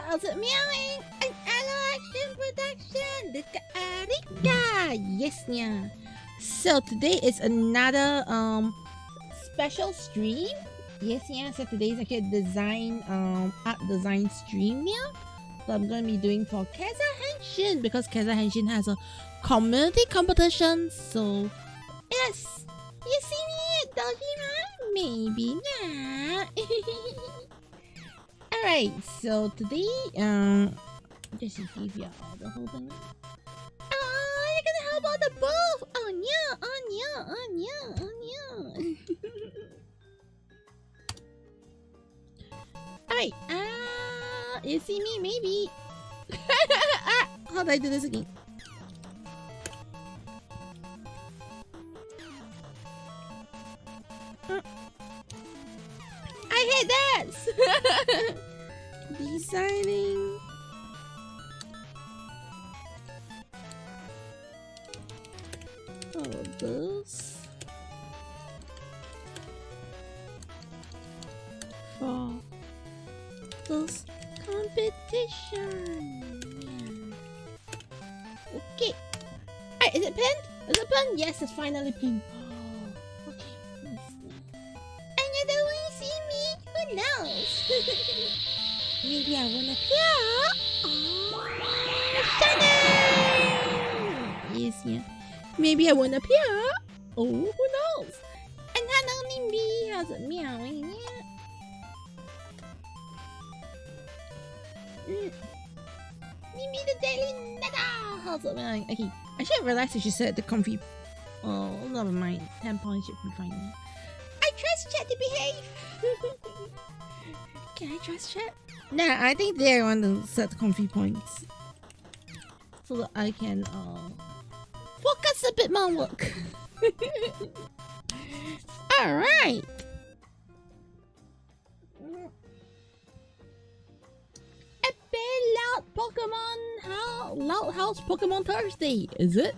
How's it meowing? An action production. Deco Arika. Yes, yeah. So today is another special stream. Yes, yeah. So today is actually a design art design stream, yeah. So I'm gonna be doing for Keza Henshin because Keza Henshin has a community competition. So yes, you see me, Dojima? Maybe not. Alright, so today, just to give you all the whole thing. Oh, you're gonna help out the both! Oh no, oh no, oh no, oh no. Alright, you see me? Maybe. How do I do this again? I hate that! Designing. All of this. For this competition. Yeah. Okay. Alright, is it pinned? Is it pinned? Yes, it's finally pinned. Okay. And you don't want to see me? Who knows? Maybe I won't appear. Oh, yes, yeah. Maybe I won't appear. Oh, who knows? And not only me, how's it meowing? Yeah. Maybe the daily nada. How's it meowing? Okay, I should have realized I should set the comfy. Oh, never mind. 10 points should be fine. I trust chat to behave. Can I trust chat? Nah, I think they want to set comfy points so that I can focus a bit more on work. Alright. A bit loud Pokemon Loud House Pokemon Thursday, is it?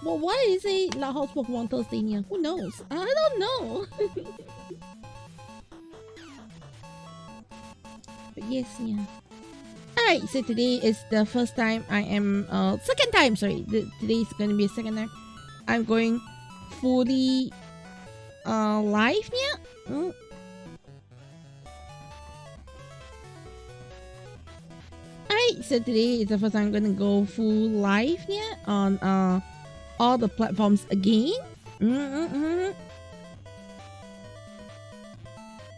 Well, why is it Loud House Pokemon Thursday here? Who knows? I don't know. But yes, yeah. Alright, so today is the first time I am, second time, sorry. Today is going to be a second time. I'm going fully, live, yeah? Alright, so today is the first time I'm going to go full live, yeah? On, all the platforms again.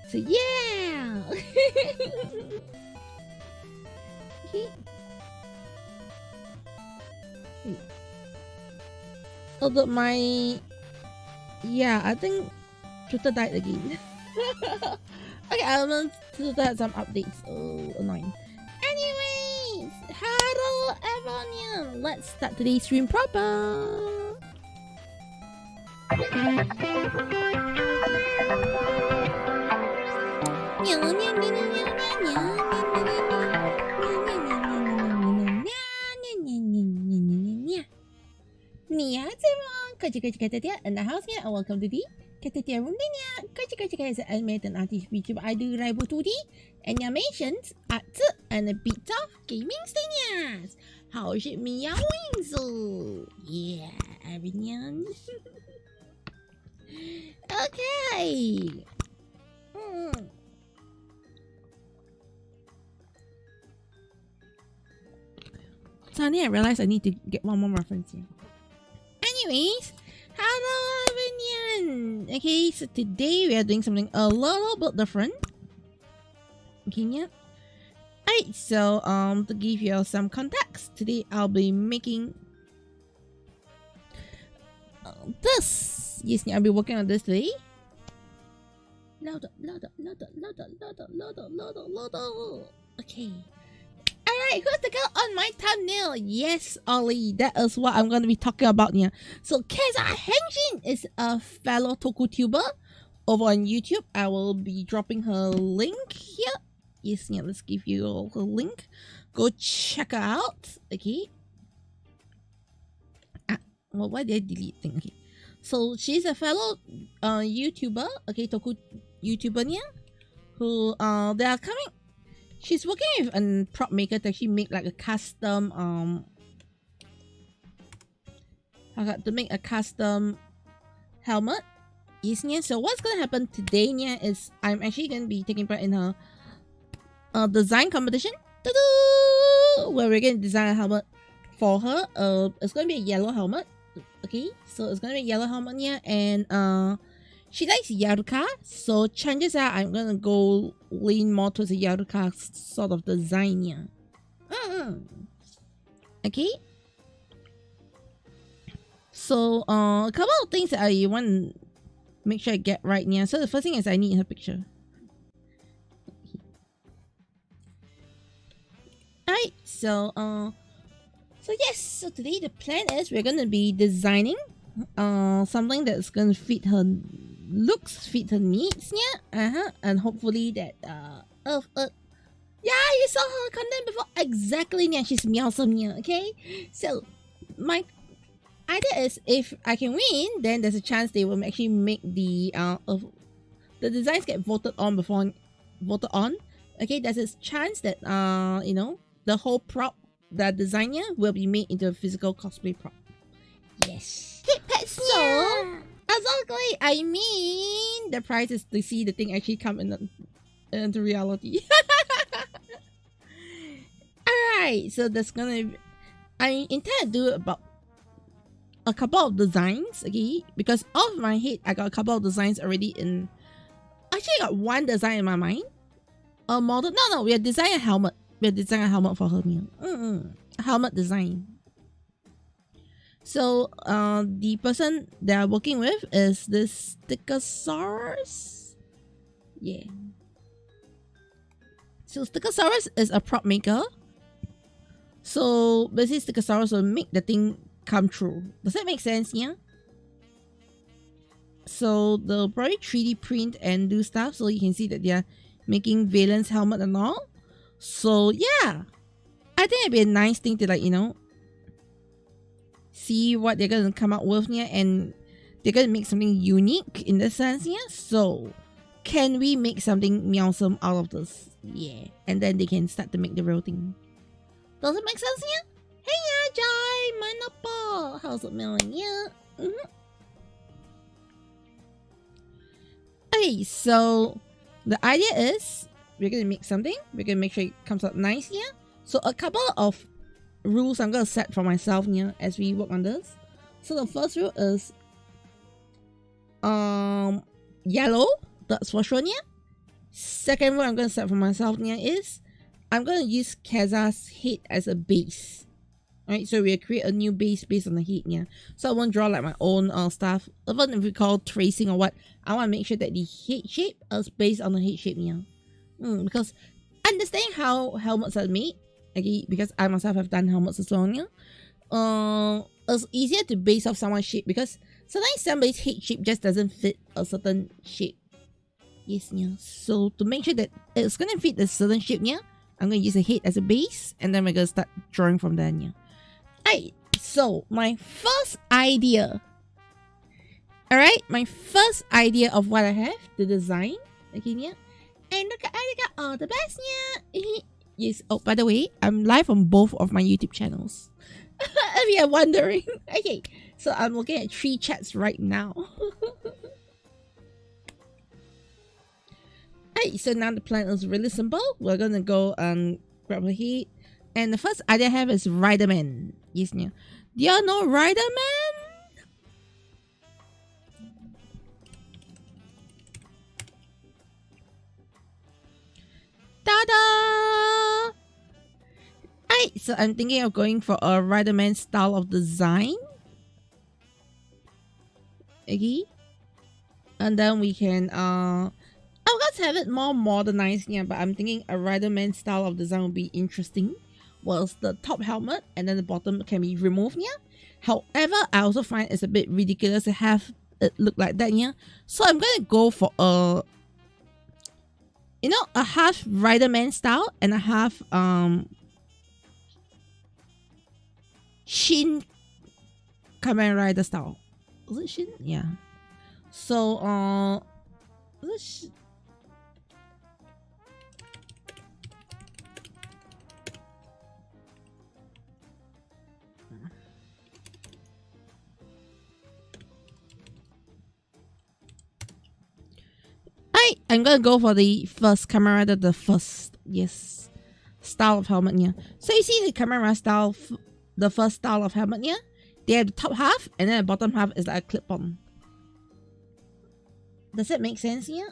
So yeah. Although I think Twitter died again. Okay, I'll Twitter had some updates. Oh, annoying. Anyways, hello everyone. Let's start today's stream proper. Caturteer in the house here, and welcome to the Caturteer room. Caturteer is an animated artist VTuber. I do rival 2D animations, art, and a bit of gaming seniors. How is it meowing? So yeah, everyone. Okay. Suddenly I realized I need to get one more reference here. Anyways, hello everyone. Okay, so today we are doing something a little bit different. Okay, yeah. Alright, so to give you all some context, today I'll be making this. Yes, I'll be working on this today. Louder. Okay. Alright, who's the girl on my thumbnail? Yes, Ollie, that is what I'm going to be talking about here. So, Keza Henshin is a fellow Toku tuber over on YouTube. I will be dropping her link here. Yes, yeah, let's give you all her link. Go check her out. Okay. Well, why did I delete thing? Okay. So, she's a fellow YouTuber. Okay, Toku YouTuber here. Who, they are coming she's working with a prop maker to actually make like a custom to make a custom helmet. Yes, yeah. So what's gonna happen today, yeah, is I'm actually gonna be taking part in her design competition, where we're gonna design a helmet for her. It's gonna be a yellow helmet. Okay, so it's gonna be a yellow helmet, yeah, and she likes Yaruka, so chances are I'm gonna go lean more towards a Yaruka sort of design, yeah. Okay. So a couple of things that I want to make sure I get right, yeah. So the first thing is I need her picture. Alright, so yes, so today the plan is we're gonna be designing something that's gonna fit her looks, fit her needs, yeah. And hopefully that yeah, you saw her content before. Exactly, yeah, she's meowsome, yeah, okay? So my idea is if I can win, then there's a chance they will actually make the designs get voted on before voted on. Okay, there's a chance that you know, the whole prop, the designer will be made into a physical cosplay prop. Yes. So exactly, I mean the prize is to see the thing actually come into reality. Alright, so that's gonna be, I intend to do about a couple of designs, okay? Because off my head, I got a couple of designs already in. Actually, I got one design in my mind. A model. No, we are designing a helmet. We are designing a helmet for her. A helmet design. So, the person that I'm working with is this Sticosaurus. Yeah. So, Sticosaurus is a prop maker. So, basically, Sticosaurus will make the thing come true. Does that make sense? Yeah. So they'll probably 3D print and do stuff, so you can see that they're making Valen's helmet and all. So yeah, I think it'd be a nice thing to, like, you know, see what they're gonna come up with, yeah, and they're gonna make something unique in the sense, yeah. So can we make something meowsome out of this? Yeah, and then they can start to make the real thing. Does it make sense? Yeah. Hey, yeah, Jai, Manapa. How's it going? Yeah. Okay, so the idea is we're gonna make something. We're gonna make sure it comes out nice here. So a couple of rules I'm gonna set for myself here as we work on this. So the first rule is yellow. That's for sure. Yeah. Second rule I'm gonna set for myself here is I'm gonna use Keza's head as a base. Right, so we'll create a new base based on the head, yeah. So I won't draw like my own stuff. Even if we call tracing or what, I want to make sure that the head shape is based on the head shape, yeah. Because understanding how helmets are made, okay, because I myself have done helmets as well, yeah. It's easier to base off someone's shape because sometimes somebody's head shape just doesn't fit a certain shape. Yes, yeah. So to make sure that it's gonna fit a certain shape, yeah, I'm gonna use a head as a base, and then we're gonna start drawing from there, yeah. Alright, so my first idea. Alright, my first idea of what I have to design. Okay, yeah. And look, I got all the best, yeah. Yes, oh, by the way, I'm live on both of my YouTube channels. If you're wondering. Okay, so I'm looking at 3 chats right now. Alright, so now the plan is really simple. We're gonna go and grab a head. And the first idea I have is Riderman. Yes, yeah. Do y'all know Riderman? Ta-da! Alright, so I'm thinking of going for a Riderman style of design. Okay. And then we can I'm going to have it more modernized, yeah, but I'm thinking a Riderman style of design would be interesting. Was the top helmet and then the bottom can be removed, yeah. However, I also find it's a bit ridiculous to have it look like that, yeah. So I'm gonna go for a, you know, a half Riderman style and a half Shin Kamen Rider style. Was it Shin? Yeah. So I'm gonna go for the first camera, the first, yes, style of helmet here. So you see the camera style, the first style of helmet here. They have the top half, and then the bottom half is like a clip-on. Does that make sense here?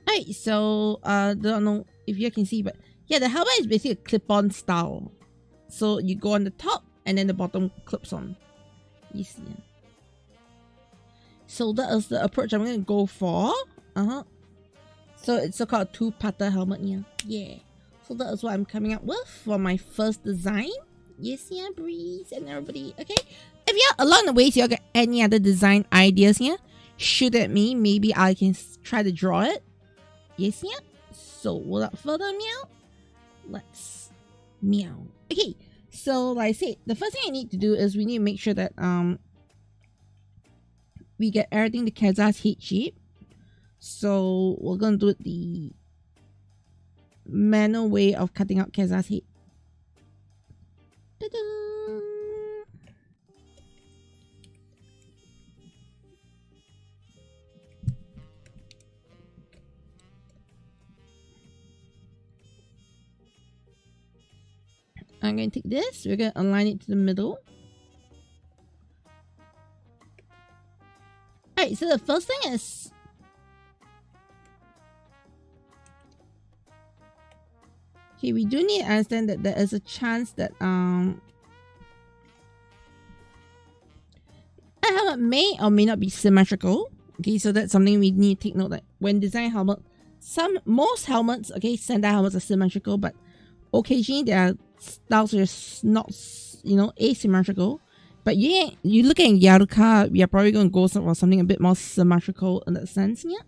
Alright, so don't know if you can see, but yeah, the helmet is basically a clip-on style. So you go on the top and then the bottom clips on. You see. So that is the approach I'm gonna go for. So it's so-called two-parter helmet here. Yeah. So that is what I'm coming up with for my first design. Yes, yeah, Breeze and everybody. Okay. If you're along the way, you got any other design ideas here, shoot at me. Maybe I can try to draw it. Yes, yeah. So without further meow, let's meow. Okay. So like I said, the first thing I need to do is we need to make sure that we get everything to Kaza's head shape. So we're gonna do it the manual way of cutting out Kaza's head. Ta-da! I'm going to take this, we're going to align it to the middle. Alright, so the first thing is... Okay, we do need to understand that there is a chance that a helmet may or may not be symmetrical. Okay, so that's something we need to take note that when designing helmet, most helmets, okay, Sentai helmets are symmetrical, but occasionally there are styles that are not, you know, asymmetrical. But you look at Yaruka, we are probably going to go for something a bit more symmetrical in that sense, yeah.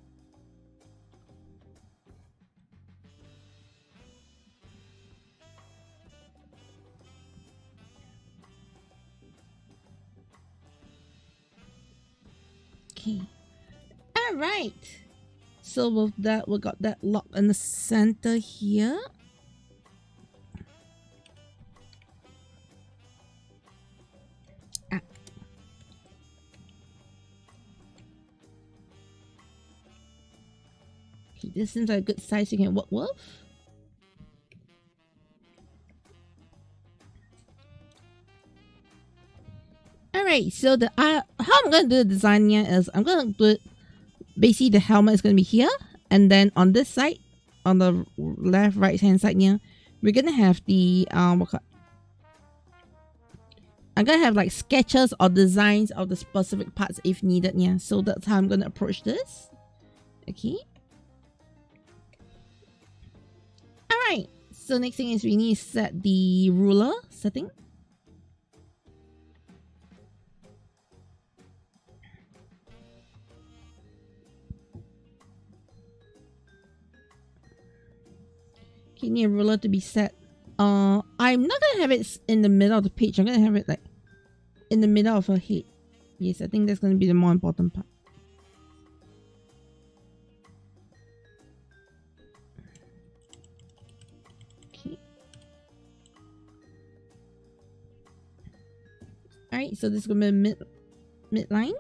Okay. Alright. So with that, we got that locked in the center here. This seems like a good size you can work with. Alright, so the how I'm going to do the design here is I'm going to do it, basically the helmet is going to be here, and then on this side, on the left right hand side here, we're going to have the I'm going to have like sketches or designs of the specific parts if needed, yeah. So that's how I'm going to approach this. Okay. Alright, so next thing is we need to set the ruler setting. Okay, need a ruler to be set. I'm not gonna have it in the middle of the page. I'm gonna have it like in the middle of her head. Yes, I think that's gonna be the more important part. Alright, so this is gonna be midline.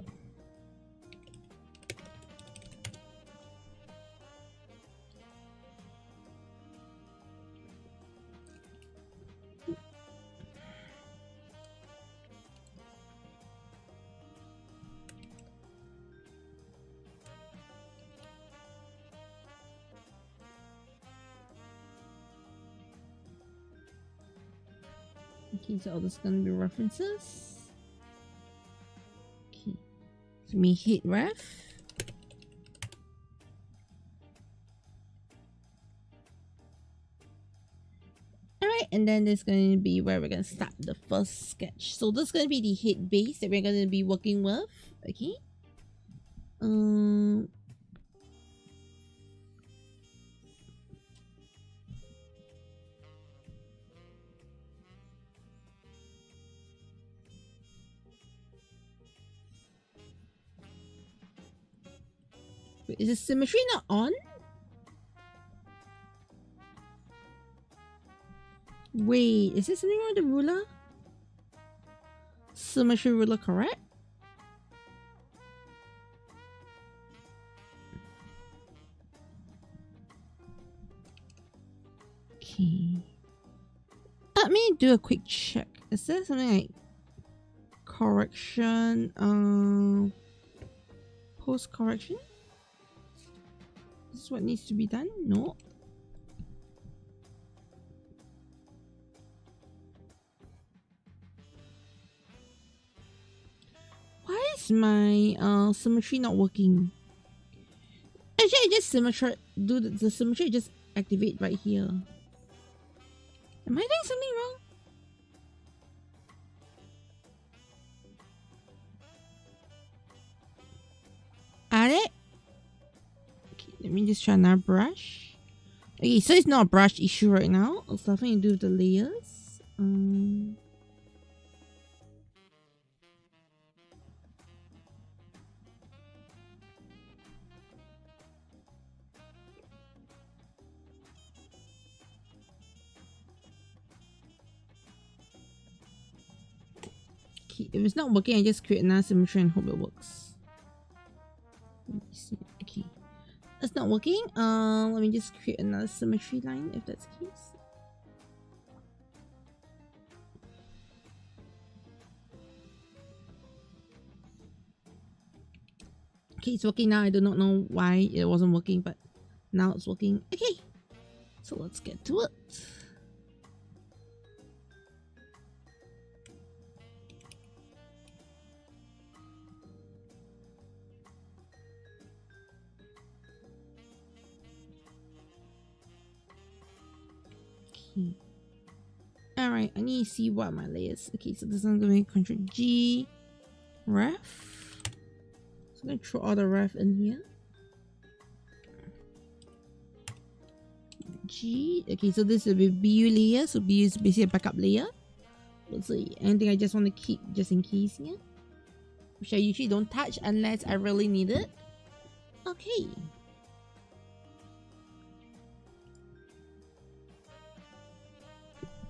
Okay, so all this is gonna be references. So me hit ref. Alright, and then there's going to be where we're going to start the first sketch. So this is going to be the head base that we're going to be working with. Okay. Wait, is the symmetry not on? Wait, is there something wrong with the ruler? Symmetry ruler correct? Okay. Let me do a quick check. Is there something like correction? Post correction? This is what needs to be done? No. Why is my symmetry not working? Actually, I just symmetry do the symmetry just activate right here. Am I doing something wrong? Okay, let me just try another brush. Okay, so it's not a brush issue right now. It's nothing to do with the layers. Okay, if it's not working, I just create another symmetry and hope it works. Let me see. Okay, that's not working. Let me just create another symmetry line if that's the case. Okay, it's working now. I do not know why it wasn't working, but now it's working. Okay, so let's get to it. Okay. Alright, I need to see what are my layers. Okay, so this one's going to be Ctrl G, ref. So I'm going to throw all the ref in here. G. Okay, so this will be BU layer. So BU is basically a backup layer. Let's see, anything I just want to keep just in case here, which I usually don't touch unless I really need it. Okay.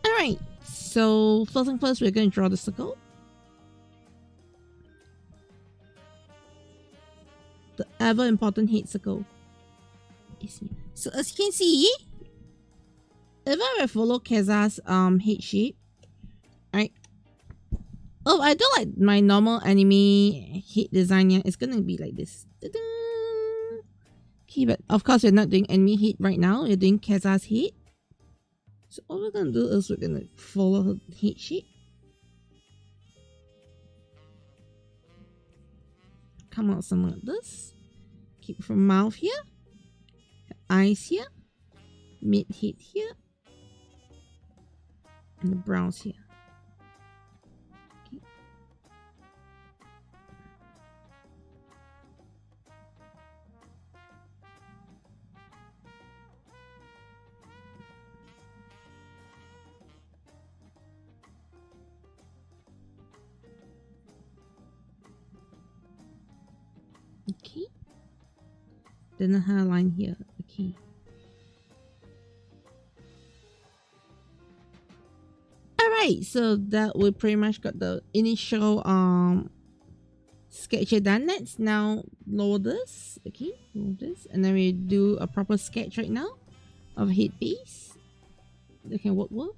Alright, so first thing first, we're going to draw the circle. The ever important head circle. So as you can see, if I follow Keza's head shape, right? Oh, I do like my normal anime head design here. It's gonna be like this. Okay, but of course we're not doing anime head right now. We're doing Keza's head. So all we're gonna do is we're gonna follow her head shape. Come out something like this. Keep from mouth here, eyes here, mid head here, and the brows here. Okay. Okay. Then a hairline here. Okay. Alright, so that we pretty much got the initial sketch done. Let's now lower this. Okay, lower this, and then we do a proper sketch right now of head base that can work with.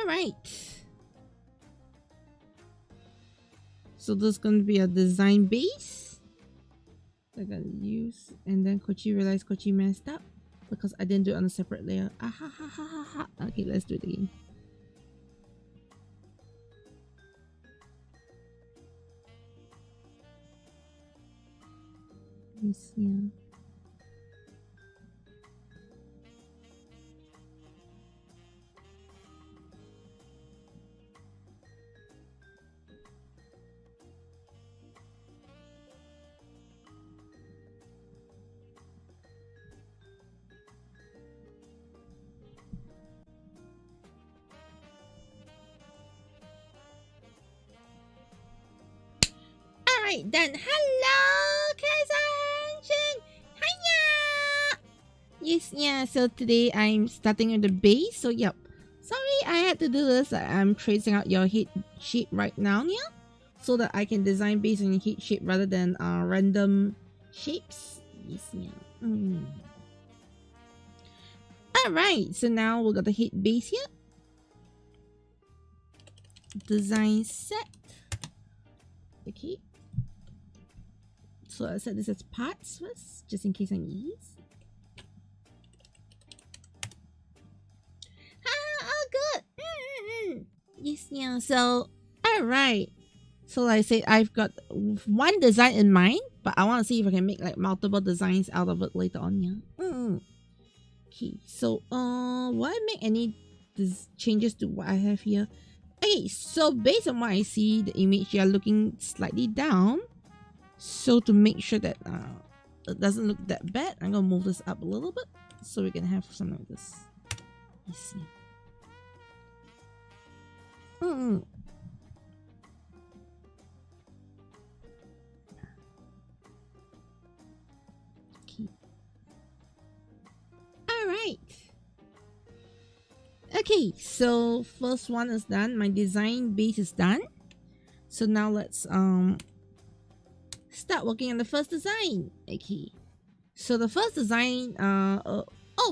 Alright. So this is going to be a design base. I'm going to use, and then Kochi realized Kochi messed up. because I didn't do it on a separate layer. Ah, ha, ha, ha, ha, ha. Okay, let's do it again. Yes, yeah. Alright then, hello Kazan! Hiya! Yes, yeah, so today I'm starting with the base, so yep. Sorry I had to do this, I'm tracing out your head shape right now, yeah? So that I can design based on your head shape rather than random shapes. Yes, yeah. Alright, so now we got the head base here. Design set. Okay. So I set this as parts first, just in case I need these. Oh good. Yes, yeah. So alright. So like I said, I've got one design in mind, but I want to see if I can make like multiple designs out of it later on. Yeah. Okay. So will I make any changes to what I have here? Okay. So based on what I see, the image, you are looking slightly down. So to make sure that it doesn't look that bad, I'm gonna move this up a little bit so we can have something like this. Let's see. Okay. Alright. Okay, so first one is done. My design base is done. So now let's start working on the first design. Okay, so the first design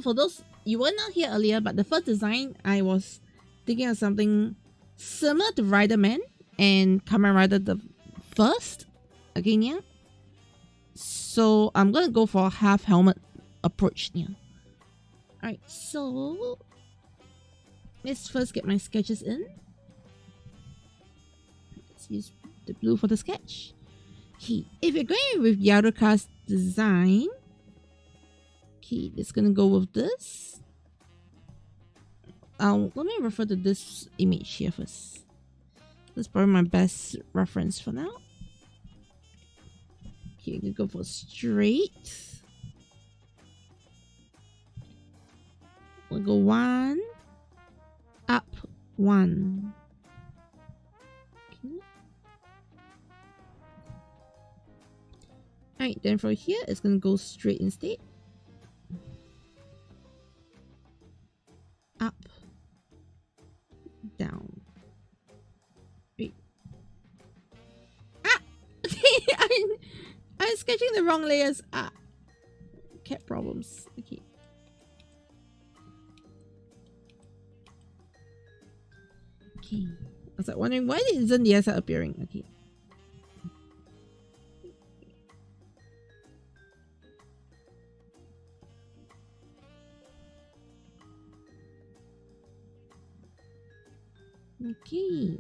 for those you were not here earlier, but the first design I was thinking of something similar to Riderman and Kamen Rider the first again, yeah. So I'm gonna go for a half helmet approach, yeah. Alright, so let's first get my sketches in. Let's use the blue for the sketch. Okay, if you're going with Yaruka's design, okay, it's gonna go with this. Let me refer to this image here first. That's probably my best reference for now. Okay, you can go for straight. We'll go 1, up 1. Okay. Alright, then from here it's gonna go straight instead. Up, down. Wait. Ah! I'm sketching the wrong layers. Ah, cat problems. Okay. Okay. I was like wondering why isn't the other appearing? Okay. Okay.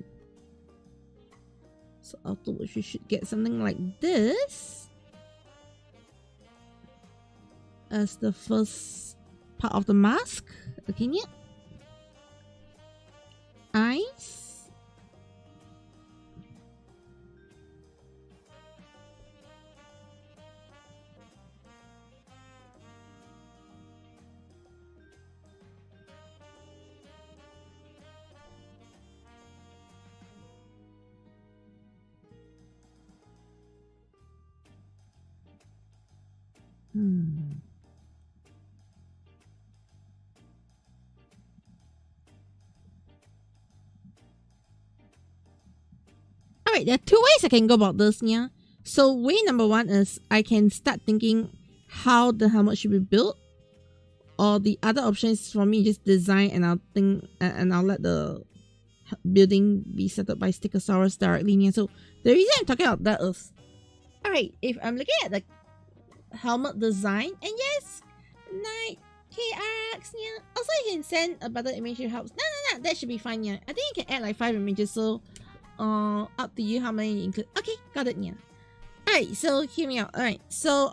So afterwards we should get something like this as the first part of the mask. Okay, yeah. Eyes. Alright, there are two ways I can go about this, yeah. So way number one is I can start thinking how the helmet should be built. Or the other option is for me just design and I'll think and I'll let the building be set up by Stichosaurus directly. Yeah. So the reason I'm talking about that is, alright, if I'm looking at the helmet design, and yes, Okay, Ax, yeah. Also, you can send a better image to helps. No, that should be fine, yeah. I think you can add like 5 images, so up to you how many you include. Okay, got it, yeah. Alright, so hear me out. Alright, so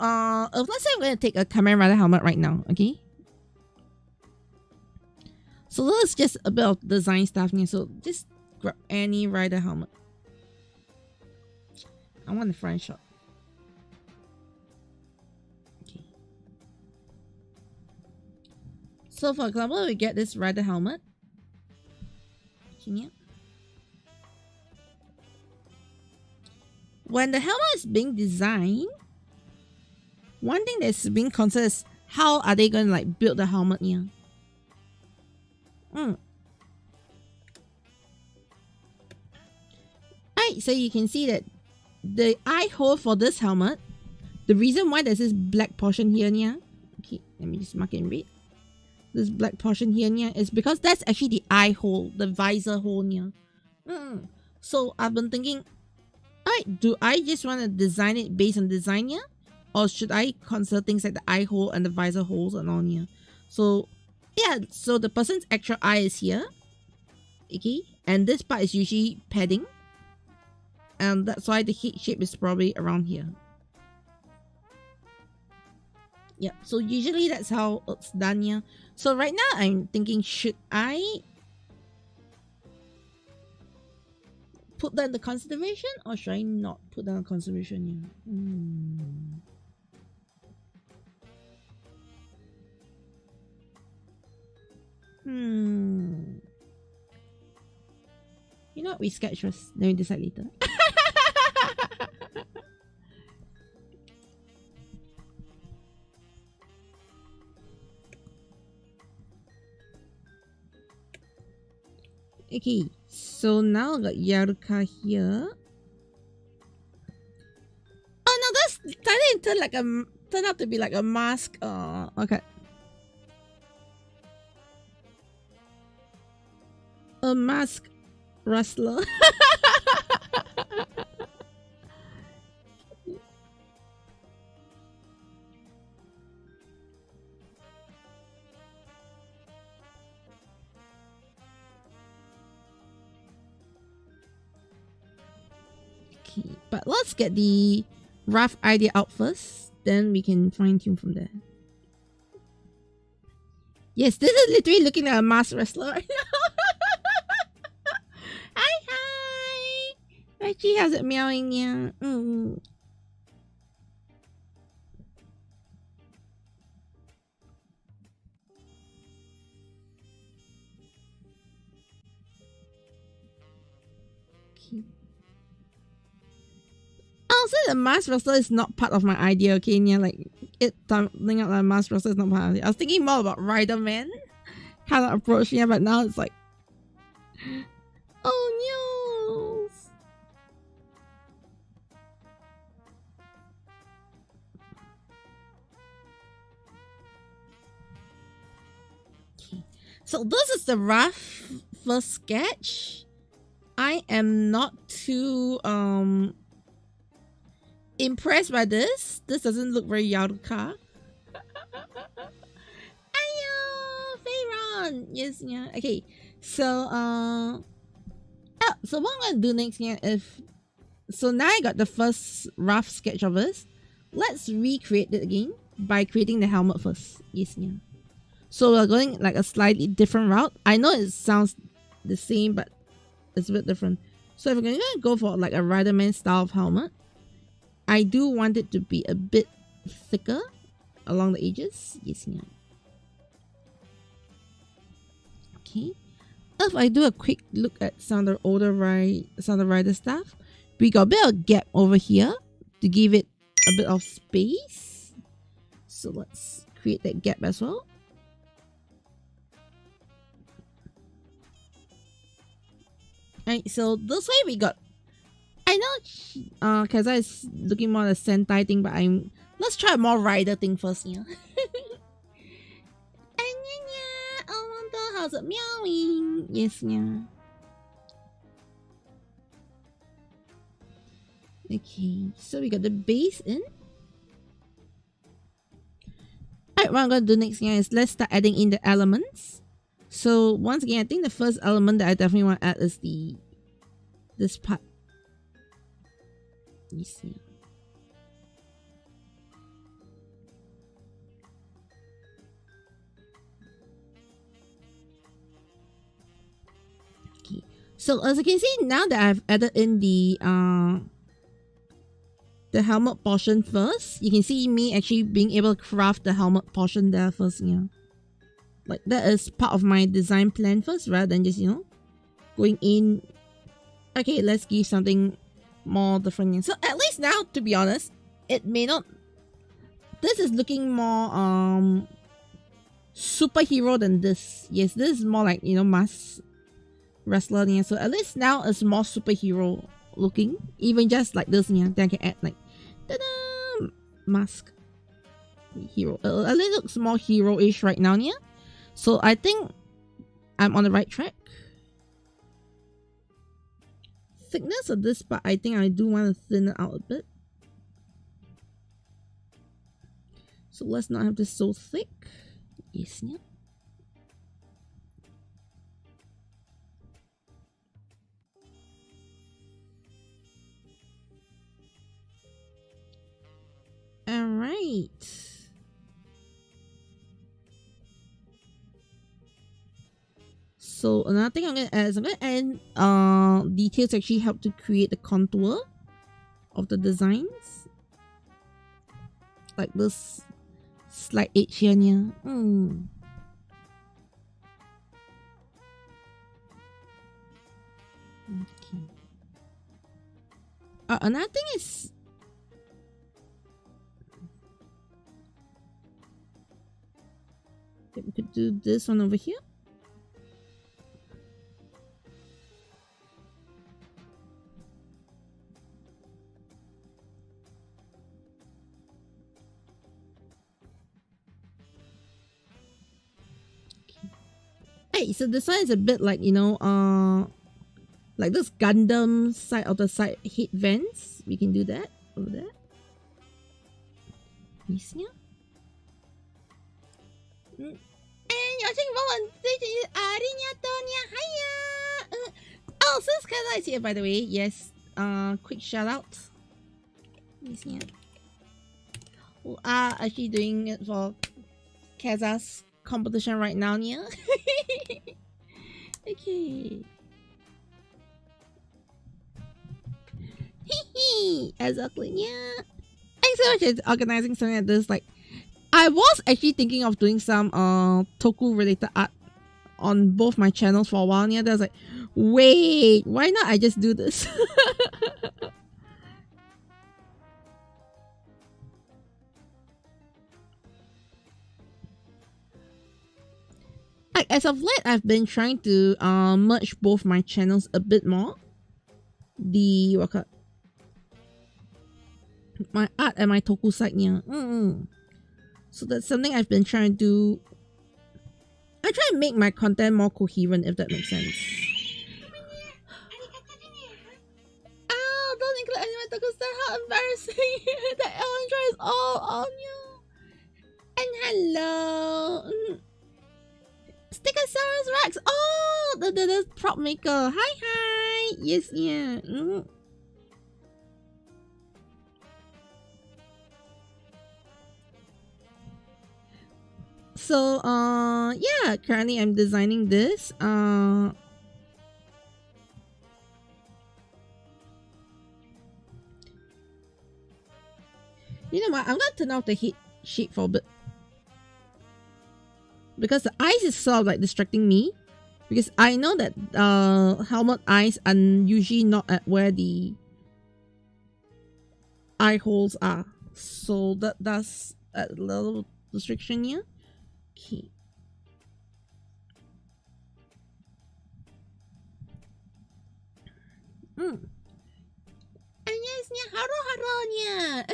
let's say I'm gonna take a Kamen Rider helmet right now, okay? So this is just a bit of design stuff here, so just grab any rider helmet. I want the front shot. Okay. So for example, we get this rider helmet. Here. When the helmet is being designed, one thing that's being considered is how are they going to like build the helmet here. Alright, so you can see that the eye hole for this helmet, the reason why there's this black portion here, yeah. Okay, let me just mark it in red. This black portion here, yeah, is because that's actually the eye hole, the visor hole, yeah. So I've been thinking, alright, do I just want to design it based on design here? Or should I consider things like the eye hole and the visor holes and all here? So yeah, so the person's actual eye is here. Okay, and this part is usually padding. And that's why the head shape is probably around here. Yeah, so usually that's how it's done here. So right now I'm thinking, should I put that into consideration or should I not put that in consideration here? You know what? We sketch first, then we decide later. Okay, so now I got Yaruka here. Oh no, that's turned out to be like a mask. Okay. A mask wrestler. Okay, but let's get the rough idea out first, then we can fine tune from there. Yes, this is literally looking like a mask wrestler right now. Hi! Archie, how's it meowing? Yeah. Okay. Also, the mask wrestler is not part of my idea, okay? Yeah, like it turning out like mask wrestler is not part of it. I was thinking more about Rider Man kind of approach, yeah, but now it's like, oh no. Okay, so this is the rough first sketch. I am not too impressed by this. This doesn't look very Yaruka. Ayo, Feyron. Yes, yeah. Okay, so so what I'm gonna do next, yeah, so now I got the first rough sketch of this. Let's recreate it again by creating the helmet first. Yes, yeah. So we're going like a slightly different route. I know it sounds the same, but it's a bit different. So if we're gonna go for like a Riderman style of helmet, I do want it to be a bit thicker along the edges. Yes, yeah. Okay. If I do a quick look at some of the older Rider stuff, we got a bit of gap over here to give it a bit of space. So let's create that gap as well. Alright, so this way we got, I know Kaza is looking more at the Sentai thing, but let's try a more Rider thing first, yeah. Oh, how's it meowing? Yes, yeah. Okay, so we got the base in. Alright, what I'm gonna do next here is let's start adding in the elements. So once again, I think the first element that I definitely want to add is this part. Let me see. Okay. So as you can see, now that I've added in the helmet portion first, you can see me actually being able to craft the helmet portion there first, yeah. Like that is part of my design plan first, rather than just, going in. Okay, let's give something more different here. So at least now, to be honest, it may not, this is looking more superhero than this. Yes, this is more like, mass wrestler here. So at least now it's more superhero looking, even just like this here. Then I can add like ta-da, mask hero. At least looks more hero-ish right now here. So I think I'm on the right track. Thickness of this part, I think I do want to thin it out a bit. So let's not have this so thick. Yes, yeah. Alright. So another thing I'm going to add is I'm going to add details to actually help to create the contour of the designs. Like this slight edge here. Okay. Another thing is we could do this one over here. Hey, so this one is a bit like, like this Gundam side of the side heat vents. We can do that over there. Yes, yeah. And watching Rowan is AriNyaTou. Hiya! Oh, so Kaza is here, by the way. Yes. Quick shout out. Yes, yeah. We are actually doing it for Kaza's competition right now, yeah. Okay. Hehe, exactly, yeah. Thanks so much for organizing something like this. Like, I was actually thinking of doing some Toku related art on both my channels for a while. Yeah, I was like, wait, why not I just do this? Like, as of late, I've been trying to merge both my channels a bit more. My art and my Toku side, yeah. So that's something I've been trying to do. I try to make my content more coherent, if that makes sense. Oh, don't include anyone Toku style. How embarrassing! The Ellen Try is all on you. And hello. Stickosaurus Rex! Oh, the prop maker. Hi. Yes, yeah. So, yeah, currently I'm designing this. You know what? I'm gonna turn off the heat sheet for a bit. Because the eyes is sort of like distracting me. Because I know that helmet eyes are usually not at where the eye holes are. So that's a little restriction here. Okay. And yes, haro nya.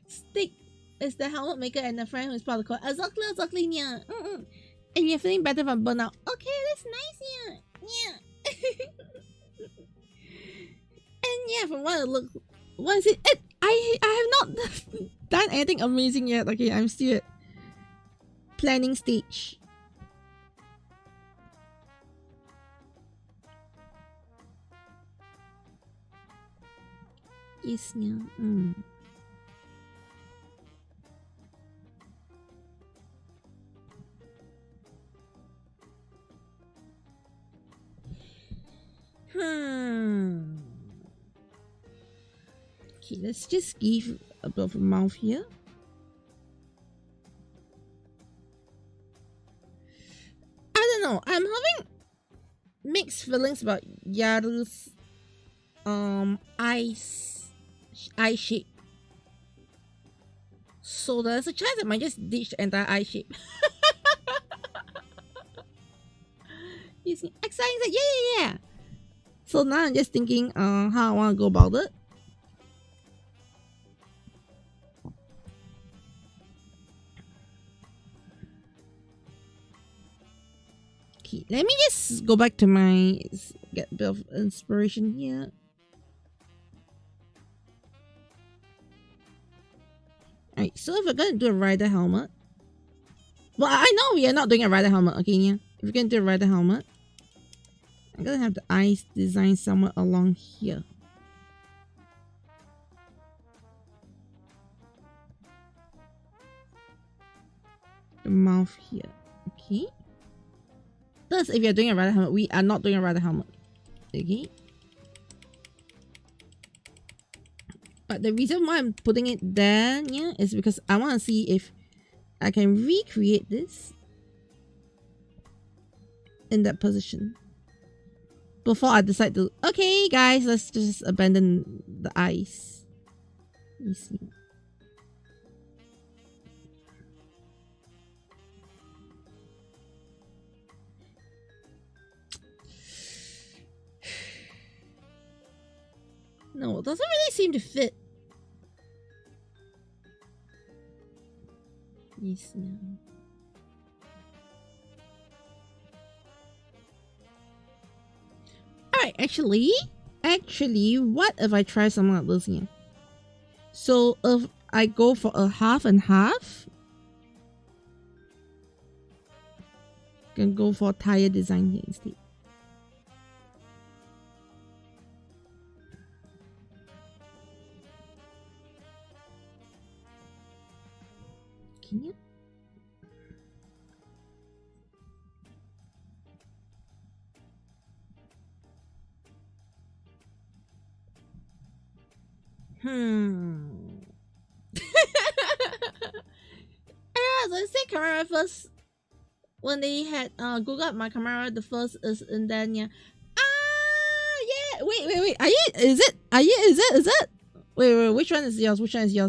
Stick is the helmet maker and the friend who's part of the code. Exactly, yeah. And you're feeling better from burnout. Okay, that's nice, yeah. And yeah, from what it looks, what is it? I have not done anything amazing yet. Okay, I'm still planning stage. Yes, yeah. Okay, let's just give a bit of a mouth here. I don't know. I'm having mixed feelings about Yaru's eye shape. So there's a chance I might just ditch the entire eye shape. You see, exciting, like, yeah. So now I'm just thinking how I want to go about it. Okay, let me just go back to my get a bit of inspiration here. Alright, so if we're gonna do a rider helmet, well, I know we are not doing a rider helmet, okay, yeah. If we're gonna do a rider helmet, I'm gonna have the eyes designed somewhere along here. The mouth here, okay. Thus, if you're doing a rider helmet, we are not doing a rider helmet, okay. But the reason why I'm putting it there, yeah, is because I want to see if I can recreate this in that position before I decide to, okay guys, let's just abandon the eyes. Let me see. No, it doesn't really seem to fit. Yes, no. Alright, actually, what if I try something like this here? So if I go for a half and half, can go for tire design here instead. Can you? Let's say camera first. When they had Googled my camera, the first is in there. Yeah. Yeah. Wait. Is it? Wait. Which one is yours?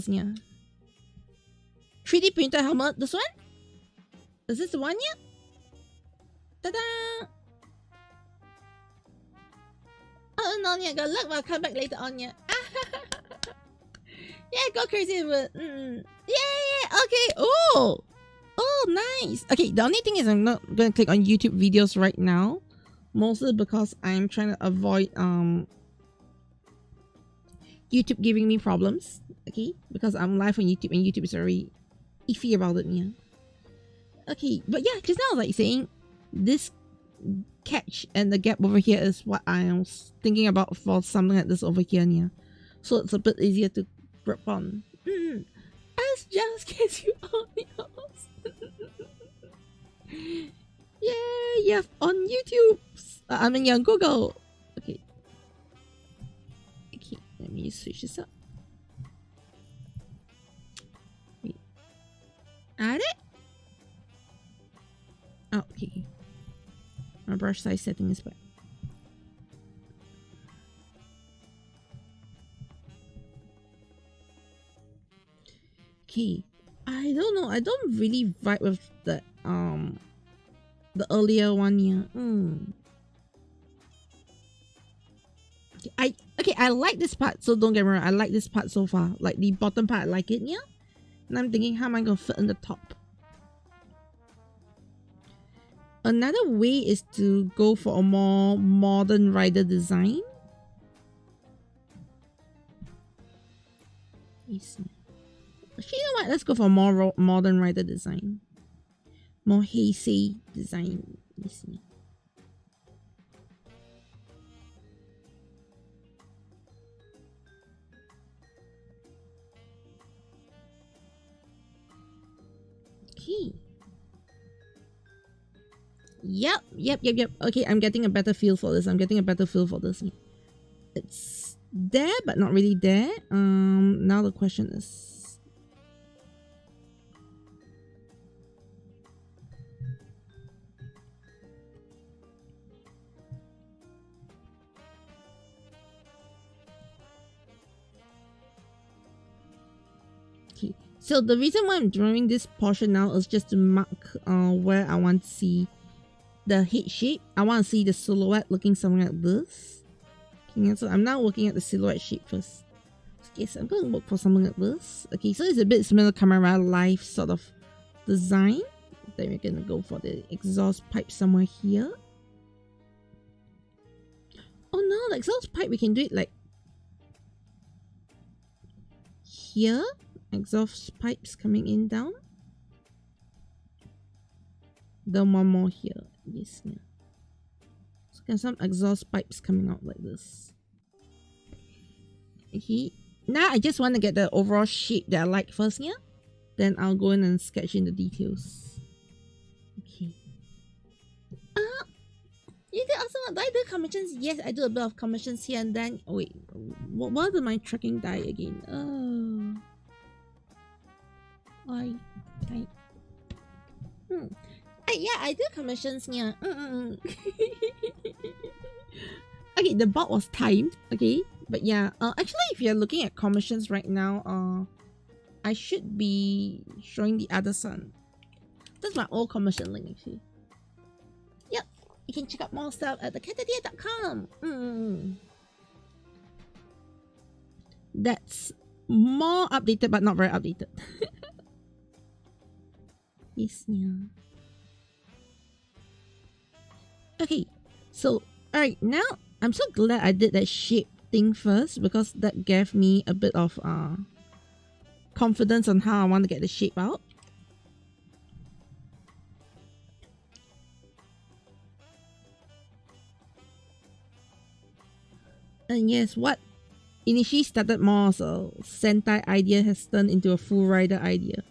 Yeah. 3D printed helmet. This one? Is this the one yet? Ta-da! Oh no, yeah, good luck. I'll come back later on, yeah. Yeah, go crazy with Yeah, okay. Oh, nice. Okay, the only thing is I'm not gonna click on YouTube videos right now, mostly because I'm trying to avoid YouTube giving me problems. Okay, because I'm live on YouTube and YouTube is already iffy about it, yeah. Okay, but yeah, just now like saying this catch and the gap over here is what I was thinking about for something like this over here, yeah. So it's a bit easier to grip on. As just gets you on yours. Yeah, on YouTube. I mean, yeah, on Google. Okay, let me switch this up. Wait. Add it? Oh, okay. My brush size setting is back. Okay, I don't know. I don't really vibe with the earlier one here. Okay, I like this part. So don't get me wrong. I like this part so far. Like the bottom part, I like it. Yeah. And I'm thinking, how am I gonna fit in the top? Another way is to go for a more modern rider design. Actually, you know what? Let's go for a more modern rider design. more Heisei design. Yes, yeah. Okay. Yep. Okay, I'm getting a better feel for this. It's there, but not really there. Now the question is, okay. So the reason why I'm drawing this portion now is just to mark where I want to see the head shape. I want to see the silhouette looking something like this. Okay, so I'm now looking at the silhouette shape first. Okay, so I'm going to look for something like this. Okay, so it's a bit similar to Camera Life sort of design. Then we're going to go for the exhaust pipe somewhere here. Oh no, the exhaust pipe, we can do it like here. Exhaust pipes coming in down. Then one more here. Yes, yeah. So got some exhaust pipes coming out like this. Okay. Now I just want to get the overall shape that I like first, yeah. Then I'll go in and sketch in the details. Okay. You did also, do I do commissions? Yes, I do a bit of commissions here and then. Oh, wait, what are my tracking die again? Yeah, I do commissions, yeah. Okay, the bot was timed, okay, but yeah, actually if you're looking at commissions right now, I should be showing the other sun. That's my old commission link actually. Yep, you can check out more stuff at the Caturteer.com. That's more updated but not very updated. Yes, yeah. Okay, so alright, now I'm so glad I did that shape thing first because that gave me a bit of confidence on how I want to get the shape out. And yes, what initially started more as a Sentai idea has turned into a full rider idea.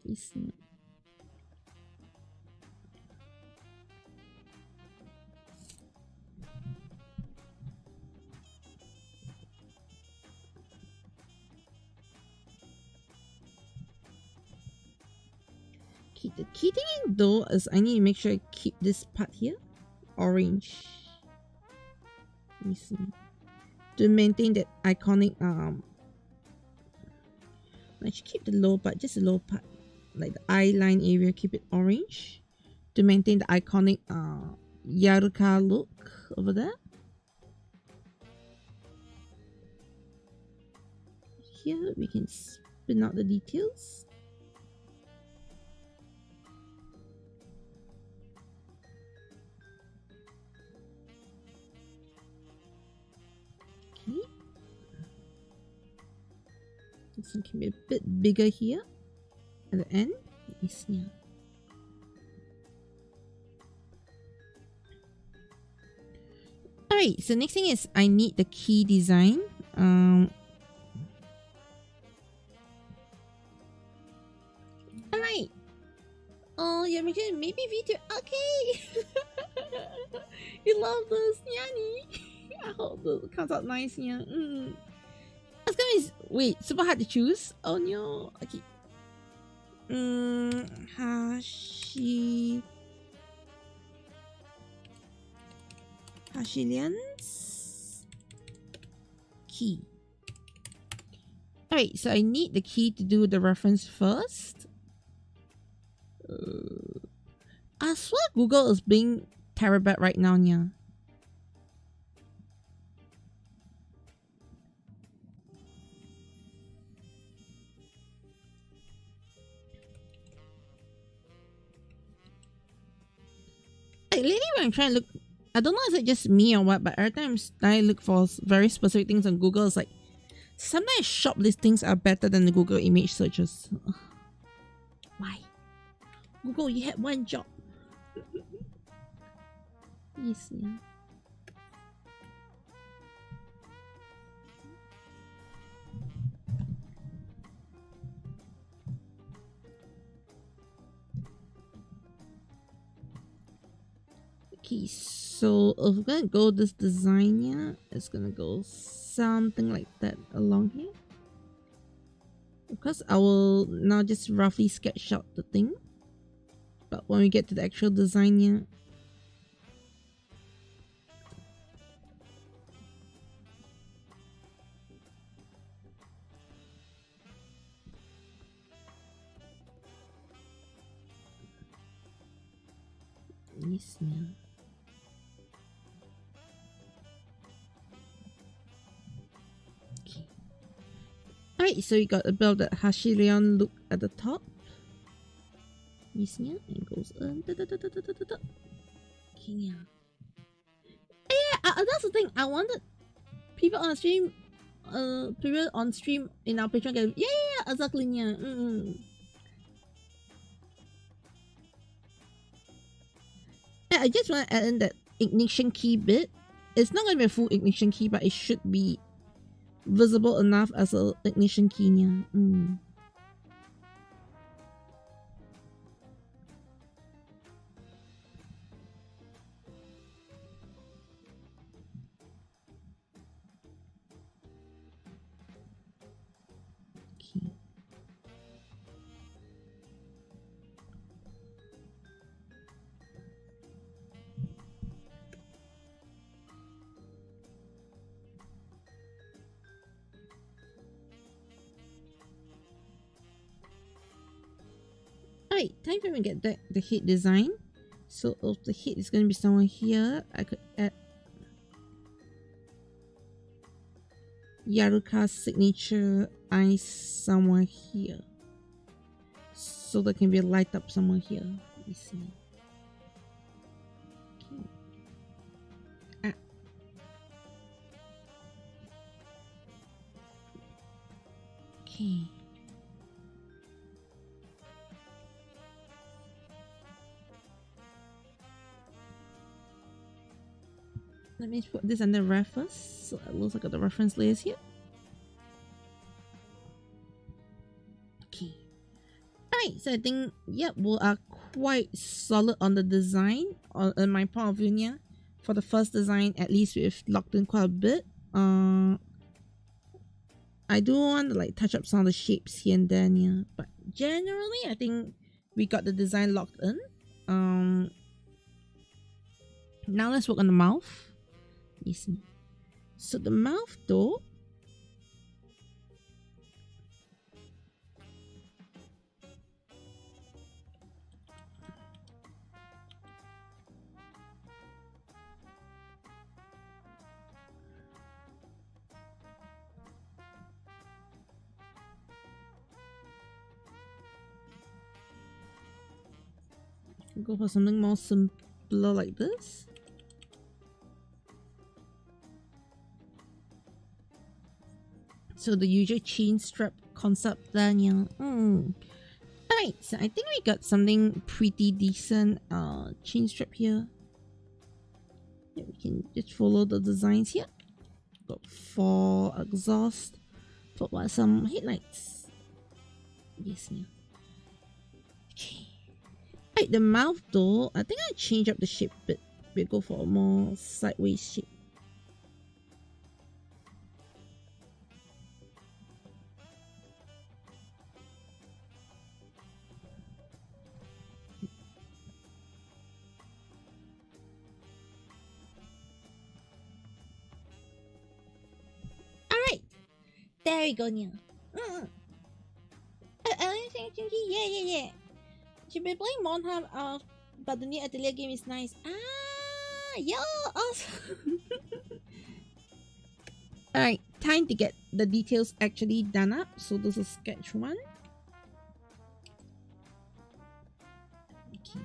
Yes. Okay, the key thing though is I need to make sure I keep this part here orange. Let me see. To maintain that iconic I should keep the lower part, just the lower part. Like the eye line area, keep it orange. To maintain the iconic Yaruka look over there. Here we can spin out the details. Okay. This one can be a bit bigger here at the end. Yes, yeah. Alright, so next thing is I need the key design. Alright. Oh, you're making maybe Vtuber. Okay. You love this, Yanni. I hope this comes out nice, yeah. It's gonna be wait, super hard to choose. Oh no. Okay. Hashilian's key. Alright, so I need the key to do the reference first. I swear Google is being terrible right now, yeah. Lately when I'm trying to look, I don't know if it's just me or what, but every time I look for very specific things on Google, it's like Sometimes shop listings are better than the Google image searches. Why? Google, you had one job. Yes, yeah. Okay, so if we're gonna go this design here, it's gonna go something like that along here. Of course, I will now just roughly sketch out the thing. But when we get to the actual design here, yes, yeah. Okay. Alright, so you got a bit of that Hashirian look at the top. Yes, yeah, and goes okay, yeah. Yeah, that's the thing. I wanted people on stream, people on stream in our Patreon can, yeah, exactly, yeah. Yeah, I just want to add in that ignition key bit. It's not going to be a full ignition key, but it should be visible enough as a ignition key. Yeah. Okay. Alright, time for me to get the head design. So if the head is going to be somewhere here, I could add Yaruka's signature eyes somewhere here. So there can be a light up somewhere here. Let me see. Okay. Okay. Let me put this under reference. So it looks like I got the reference layers here. Okay. Alright, so I think, yeah, we are quite solid on the design, in my point of view, yeah. For the first design, at least we've locked in quite a bit. I do want to like touch up some of the shapes here and there, yeah. But generally, I think we got the design locked in. Now let's work on the mouth. Listen. So the mouth though, go for something more simpler like this. So the usual chain strap concept then, yeah. Alright, so I think we got something pretty decent chain strap here. Yeah, we can just follow the designs here. Got 4 exhaust, for what, some headlights. Yes, yeah. Okay. Right, the mouth though, I think I change up the shape a bit. We'll go for a more sideways shape. Alright, there we go, Nia. Yeah. Should be playing Monham, but the new Atelier game is nice. Yeah, awesome. Alright, time to get the details actually done up. So this is sketch 1. Okay.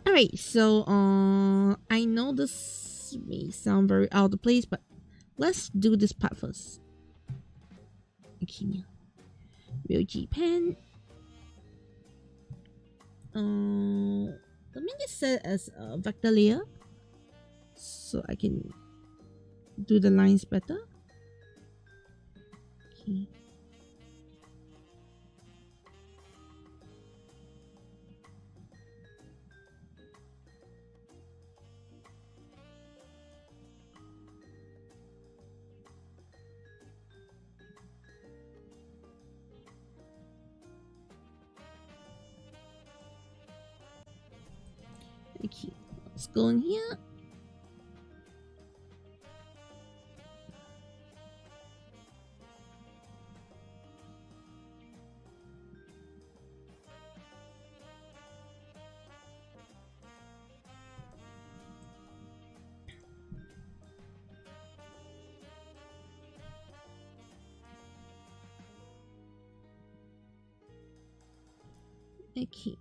Alright, so I I know this may sound very out of place, but let's do this part first. Okay. Real G pen. Let me just set it as a vector layer so I can do the lines better. Okay. Okay, let's go in here. Okay.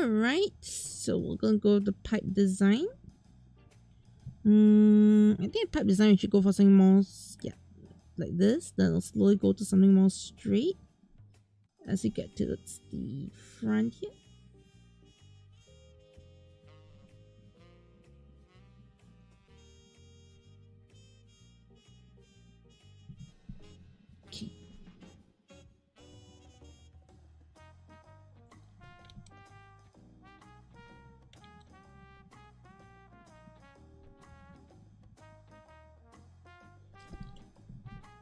Alright, so we're gonna go with the pipe design. I think pipe design we should go for something more, yeah, like this. Then I'll slowly go to something more straight as you get to the front here. Okay.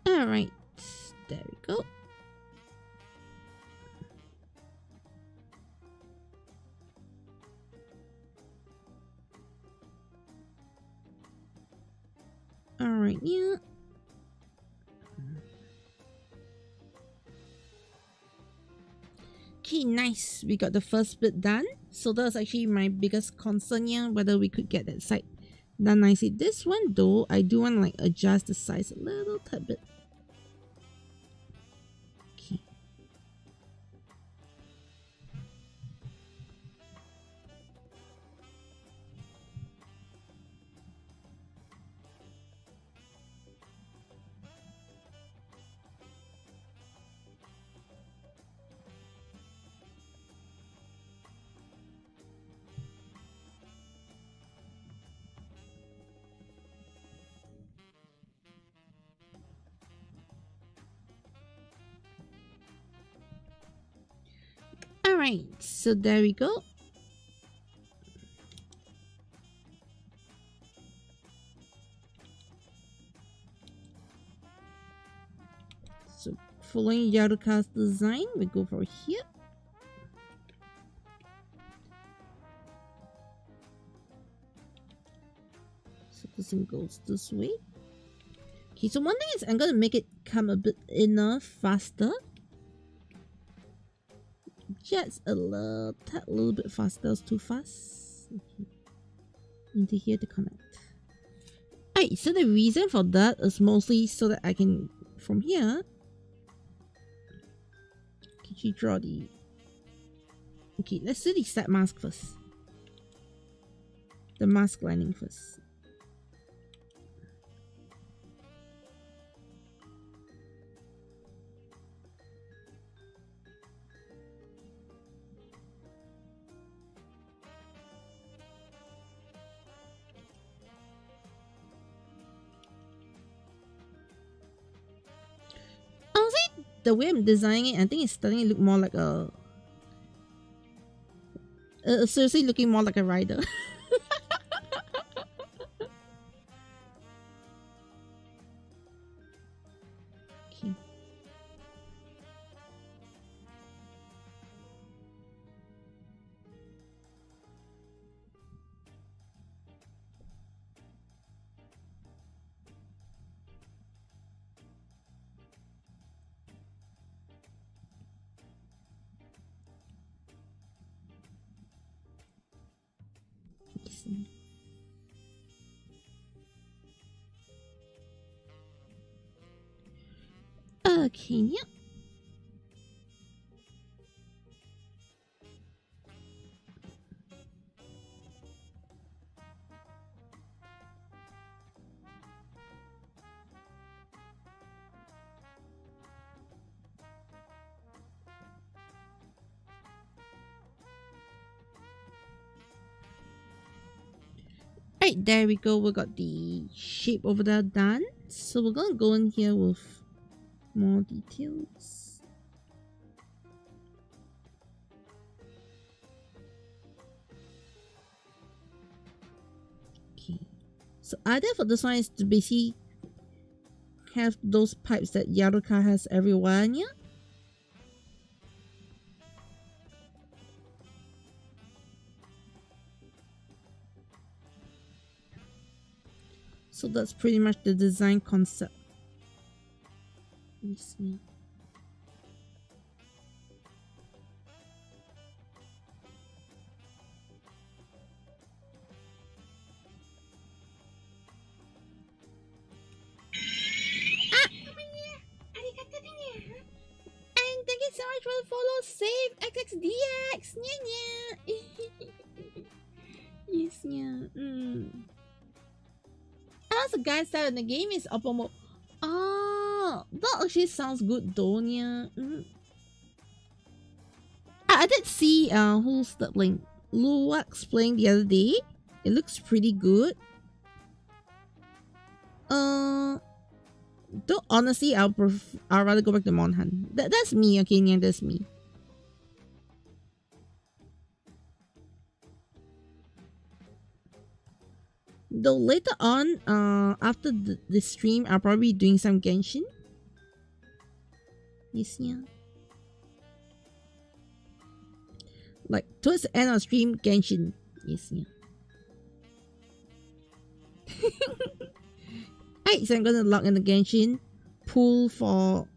Alright, there we go. Alright, yeah. Okay, nice. We got the first bit done. So that was actually my biggest concern here, whether we could get that side done nicely. This one though, I do want to like adjust the size a little tad bit. Okay. Alright, so there we go. So following Yaruka's design, we go for here. So this one goes this way. Okay, so one thing is I'm gonna make it come a bit inner faster. Just a little bit faster. It's too fast. Okay. Into here to connect. Alright, so the reason for that is mostly so that I can, from here, can you draw the... Okay, let's do the set mask first. The mask lining first. The way I'm designing it, I think it's starting to look more like a... seriously looking more like a rider. Okay. Okay, yeah. Alright, there we go. We got the shape over there done. So we're gonna go in here with more details. Okay. So idea for this one is to basically have those pipes that Yaruka has everywhere, yeah? So that's pretty much the design concept. Let me see. And thank you so much for the follow. Save XXDX. Yes, yeah. As a guide style in the game is open mode. Ah, that actually sounds good, though. Yeah. I did see who's that playing? Luwak's playing the other day. It looks pretty good. Though honestly, I'd rather go back to Monhan. That's me, okay, yeah, that's me. Though later on, after the stream, I'll probably be doing some Genshin. Yes, yeah. Like towards the end of the stream, Genshin. Yes, yeah. Alright, so I'm gonna log in the Genshin pool for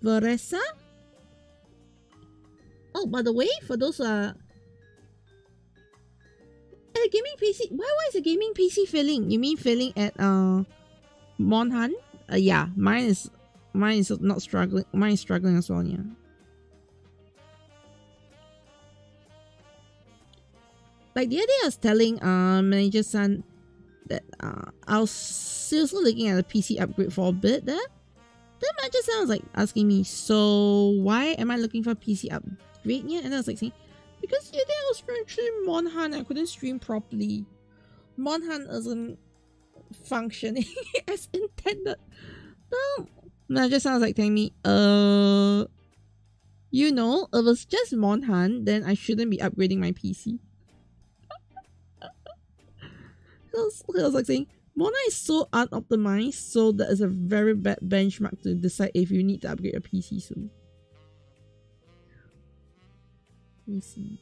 Veresa. Oh, by the way, for those a gaming PC, why is a gaming PC failing? You mean failing at Monhan? Yeah, mine is not struggling. Mine is struggling as well, yeah. Like the other day I was telling manager son that I was seriously looking at a PC upgrade for a bit there. Then manager son was like asking me, so why am I looking for a PC upgrade? Yeah, and I was like saying, because the other day I was trying to stream Monhan, I couldn't stream properly. Monhan isn't functioning as intended. No, manager son was like telling me, you know, if it's just Monhan, then I shouldn't be upgrading my PC. I was like saying, Mona is so unoptimized, so that is a very bad benchmark to decide if you need to upgrade your PC soon. Let me see.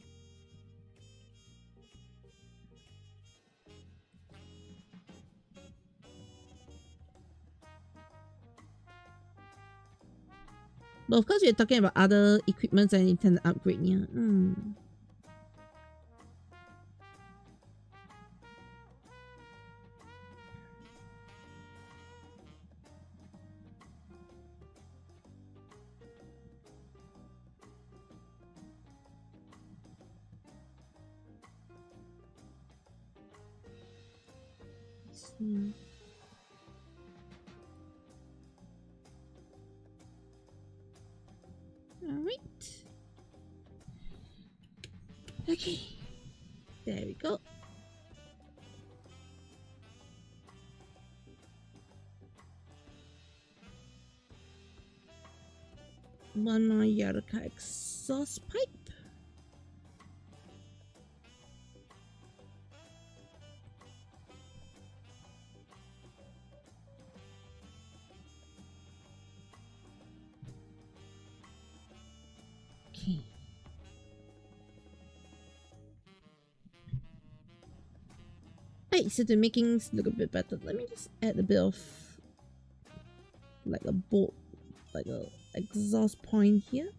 But of course, we're talking about other equipments and intend to upgrade, yeah. Alright. Okay. There we go. One more Yaruka exhaust pipe. Okay. Right, so to make things look a bit better, let me just add a bit of like a bolt, like a exhaust point here.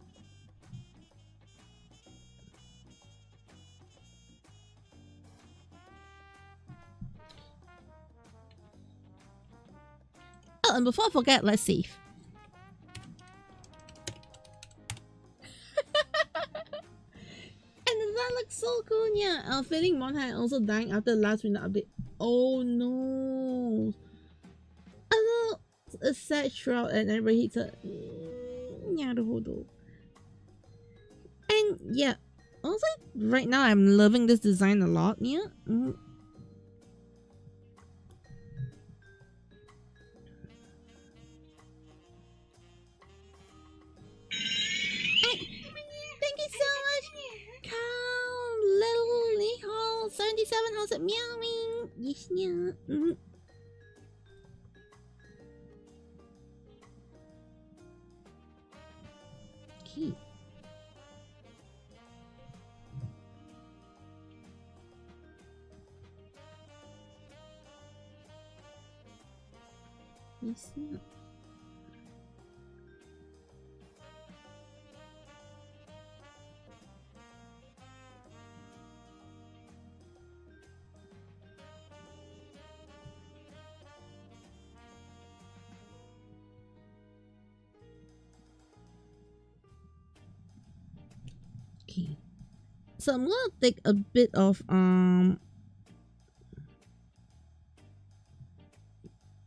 Oh, and before I forget, let's save. And that looks so cool, yeah. I'm feeling Monhan also dying after the last winter update. Oh no. Although a sad shroud and everybody hits her. And yeah, Also, right now I'm loving this design a lot. Yeah. Thank you so much, Carl. Little Lehol 77. How's it meowing? Yes, yeah. Okay. Yes, yeah. Okay. So I'm gonna take a bit of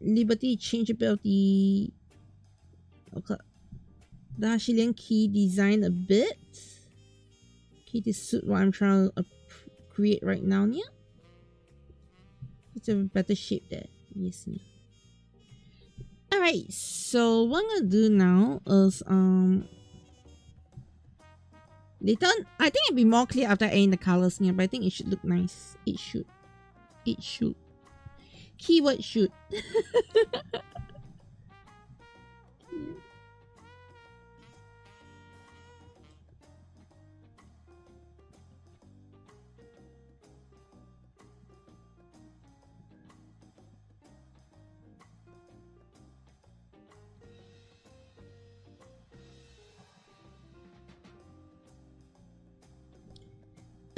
liberty, change a bit of the Hashilian key design a bit. Okay, to suit what I'm trying to create right now. Yeah. It's a better shape there. Yes, yeah. Alright, so what I'm gonna do now is later on, I think it'll be more clear after adding the colors here, but I think it should look nice. It should. Keyword should.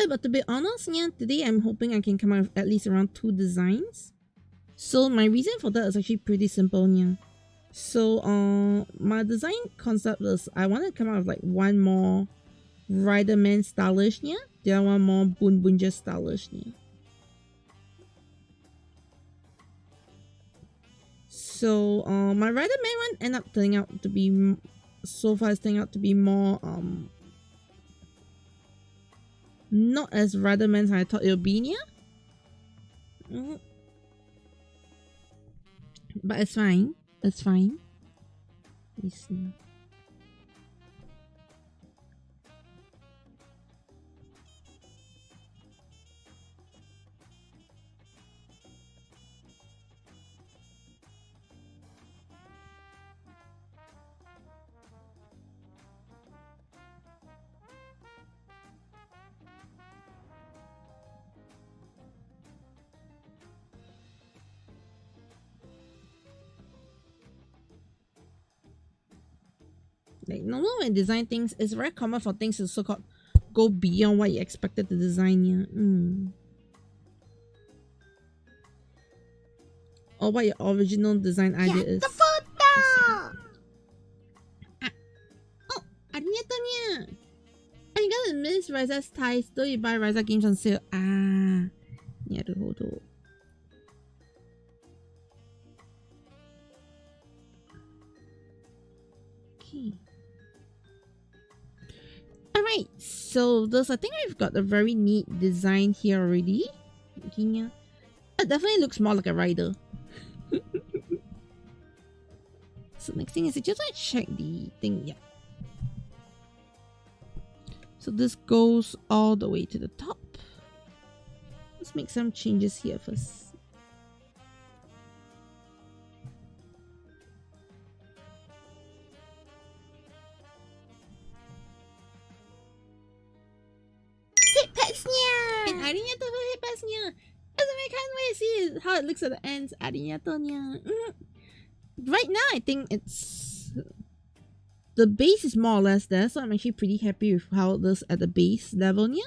But to be honest, yeah, today I'm hoping I can come out with at least around 2 designs. So my reason for that is actually pretty simple, yeah. So my design concept is I want to come out with like one more Riderman stylish, yeah. The other one more boonboomger stylish, yeah. So my Riderman one ended up turning out to be, so far it's turning out to be more not as Riderman as I thought it would be, yeah. But it's fine. It's fine. Yes. Like normally when I design things, it's very common for things to so-called go beyond what you expected to design, yeah. Or what your original design idea is. The photo! Oh, AriNyaTou nya. I gotta miss Riza's ties. Though you buy Riza games on sale. Naruhodo. Okay. Alright, so I think we've got a very neat design here already. Okay, yeah. It definitely looks more like a rider. So next thing is I just want to check the thing, yeah. So this goes all the way to the top. Let's make some changes here first. And AriNyaTou for hipasnya. I can't wait to see how it looks at the ends. AriNyaTou nya. Right now, I think it's the base is more or less there, so I'm actually pretty happy with how it looks at the base level nya.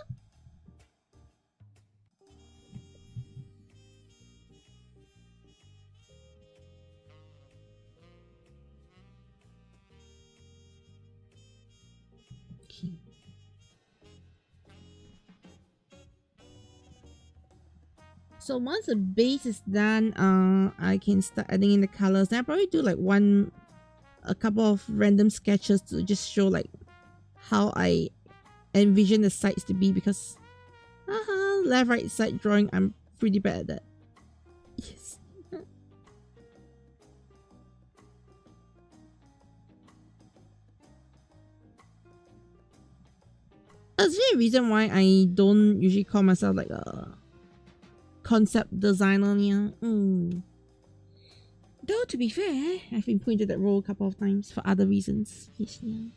So once the base is done, I can start adding in the colors. Then I'll probably do like a couple of random sketches to just show like how I envision the sides to be, because left right side drawing, I'm pretty bad at that. Yes. That's the reason why I don't usually call myself like a concept designer. Yeah. Though to be fair, I've been put into that role a couple of times for other reasons. Yes, yeah.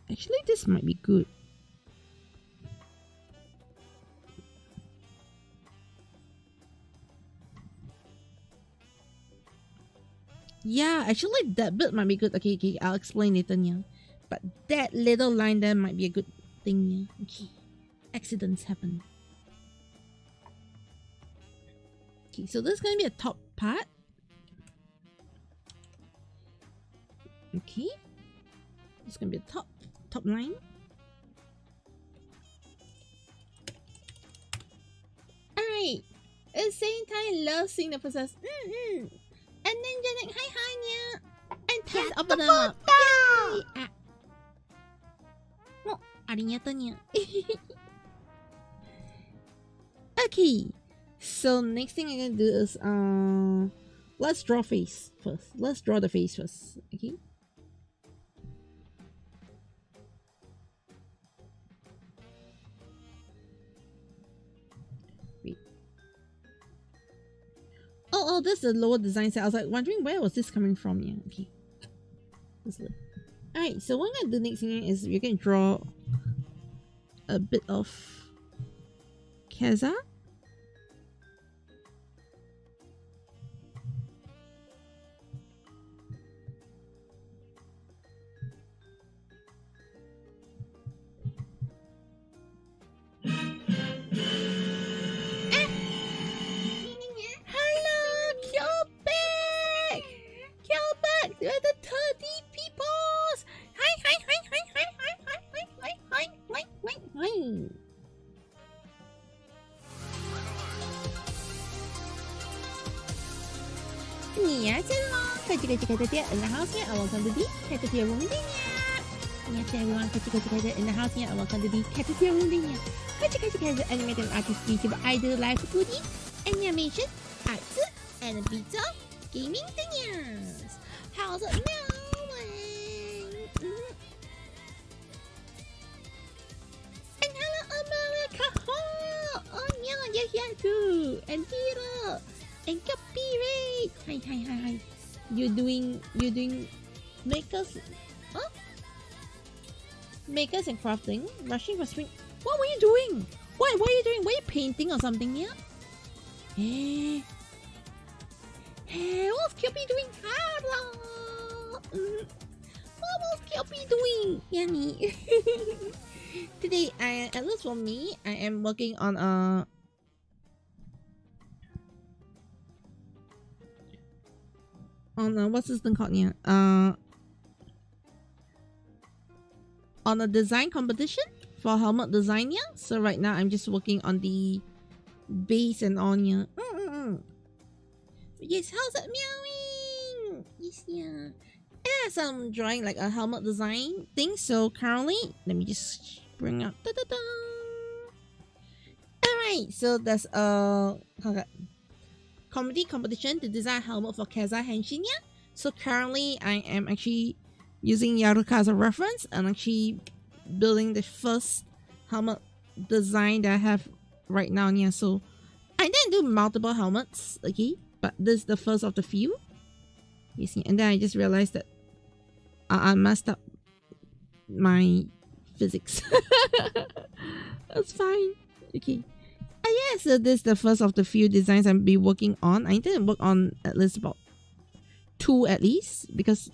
Actually, this might be good. Yeah, actually that bit might be good. Okay, I'll explain later, yeah. But that little line there might be a good thing, yeah. Okay. Accidents happen. Okay, so this is gonna be a top part. Okay. It's gonna be a top line. Alright. Sentai loves seeing the process. And then Janet, hi nya. And turn up the up. Oh, AriNyaTou nya. Okay. So next thing I'm gonna do is let's draw face first. Let's draw the face first. Okay. Oh, this is the lower design set. I was like wondering where was this coming from. Yeah, okay. Alright, so what I'm gonna do next thing is we're gonna draw a bit of Keza. We're the 30 peoples! Hi! Caturteer in the house here, and welcome to the Caturteer room. Yes, everyone, Caturteer in the house here, and welcome to the Caturteer room. Caturteer is an animated artist, YouTuber, idol, live foodie, animation, arts, and a bit of gaming things. How's it meowing? And hello America! Oh yeah, you're here too! And Hero! And Copyright! Hi. You're doing makers? Huh? Makers and crafting? Rushing for spring? What were you doing? What are you doing? Were you painting or something here? Hey, what's Cupid doing? Hello! What was Cupid doing? Yummy. Today, at least for me, I am working on what's this thing called here? On a design competition for helmet design, yeah. So right now I'm just working on the base and on here. Yes, how's it meowing? Yes, yeah. Yeah, so I'm drawing like a helmet design thing. So currently, let me just bring up. Alright, so there's a comedy competition to design helmet for Keza Henshinya. So currently, I am actually using Yaruka as a reference and actually building the first helmet design that I have right now. Yeah, so I didn't do multiple helmets, okay, but this is the first of the few. You see, and then I just realized that I messed up my physics. That's fine. Okay. Yeah, so this is the first of the few designs I'll be working on. I intend to work on at least about 2 at least, because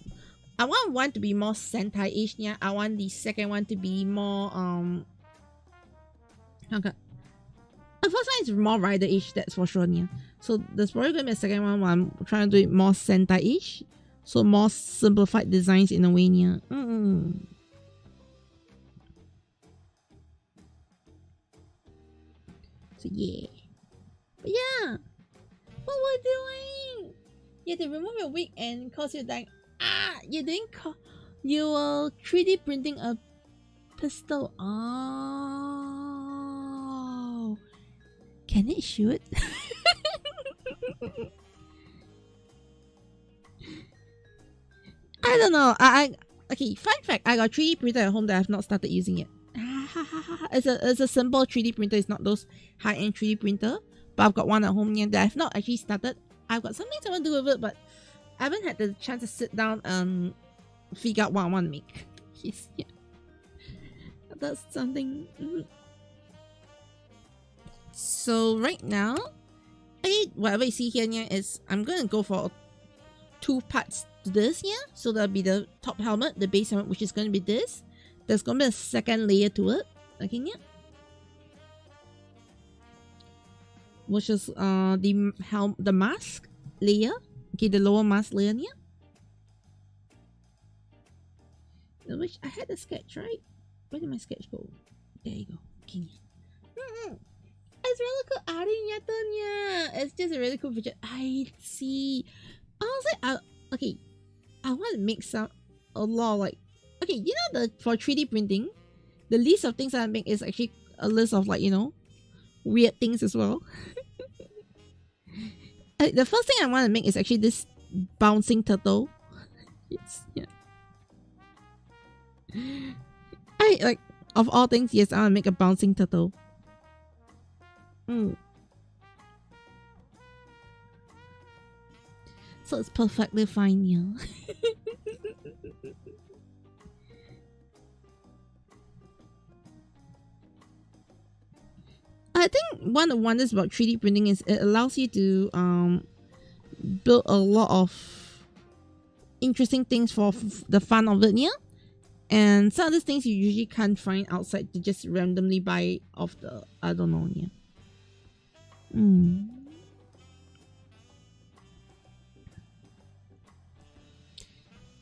I want one to be more Sentai-ish. Yeah, I want the second one to be more okay. The first one is more rider-ish, that's for sure. Yeah. So there's probably gonna be a second one where I'm trying to do it more Sentai-ish. So more simplified designs in a way. Yeah. So yeah. But yeah. What we're doing? You have to remove your wig and cause you like you are 3D printing a pistol. Oh, can it shoot? I don't know. Okay. Fun fact: I got 3D printer at home that I've not started using yet. It's a simple 3D printer. It's not those high-end 3D printer, but I've got one at home that I've not actually started. I've got something I want to do with it, but I haven't had the chance to sit down and figure out what I want to make. Yes, yeah. That's something. So right now, whatever you see here is I'm gonna go for 2 parts to this here. So that'll be the top helmet, the base helmet, which is gonna be this. There's gonna be a second layer to it. Okay, yeah. Which is the mask layer. Okay, the lower mask layer here. Which I had a sketch, right? Where did my sketch go? There you go. Okay. It's really cool. AriNyaTou. It's just a really cool picture. I see. Honestly, I want to make a lot like. Okay, you know for 3D printing, the list of things I make is actually a list of weird things as well. The first thing I want to make is actually this bouncing turtle. Yes, yeah. Of all things, yes, I want to make a bouncing turtle. So it's perfectly fine, yeah. I think one of the wonders about 3D printing is it allows you to build a lot of interesting things for the fun of it, yeah. And some of these things you usually can't find outside to just randomly buy off the I don't know, yeah.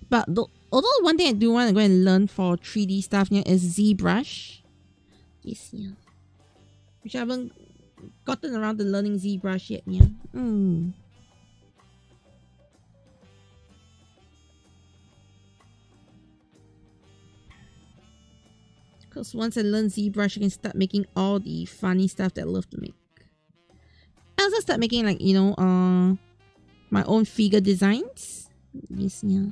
But although one thing I do want to go and learn for 3D stuff yeah, is ZBrush. Yes, yeah. Which I haven't gotten around to learning ZBrush yet, yeah. Because once I learn ZBrush, I can start making all the funny stuff that I love to make. I also start making my own figure designs. Yes, yeah.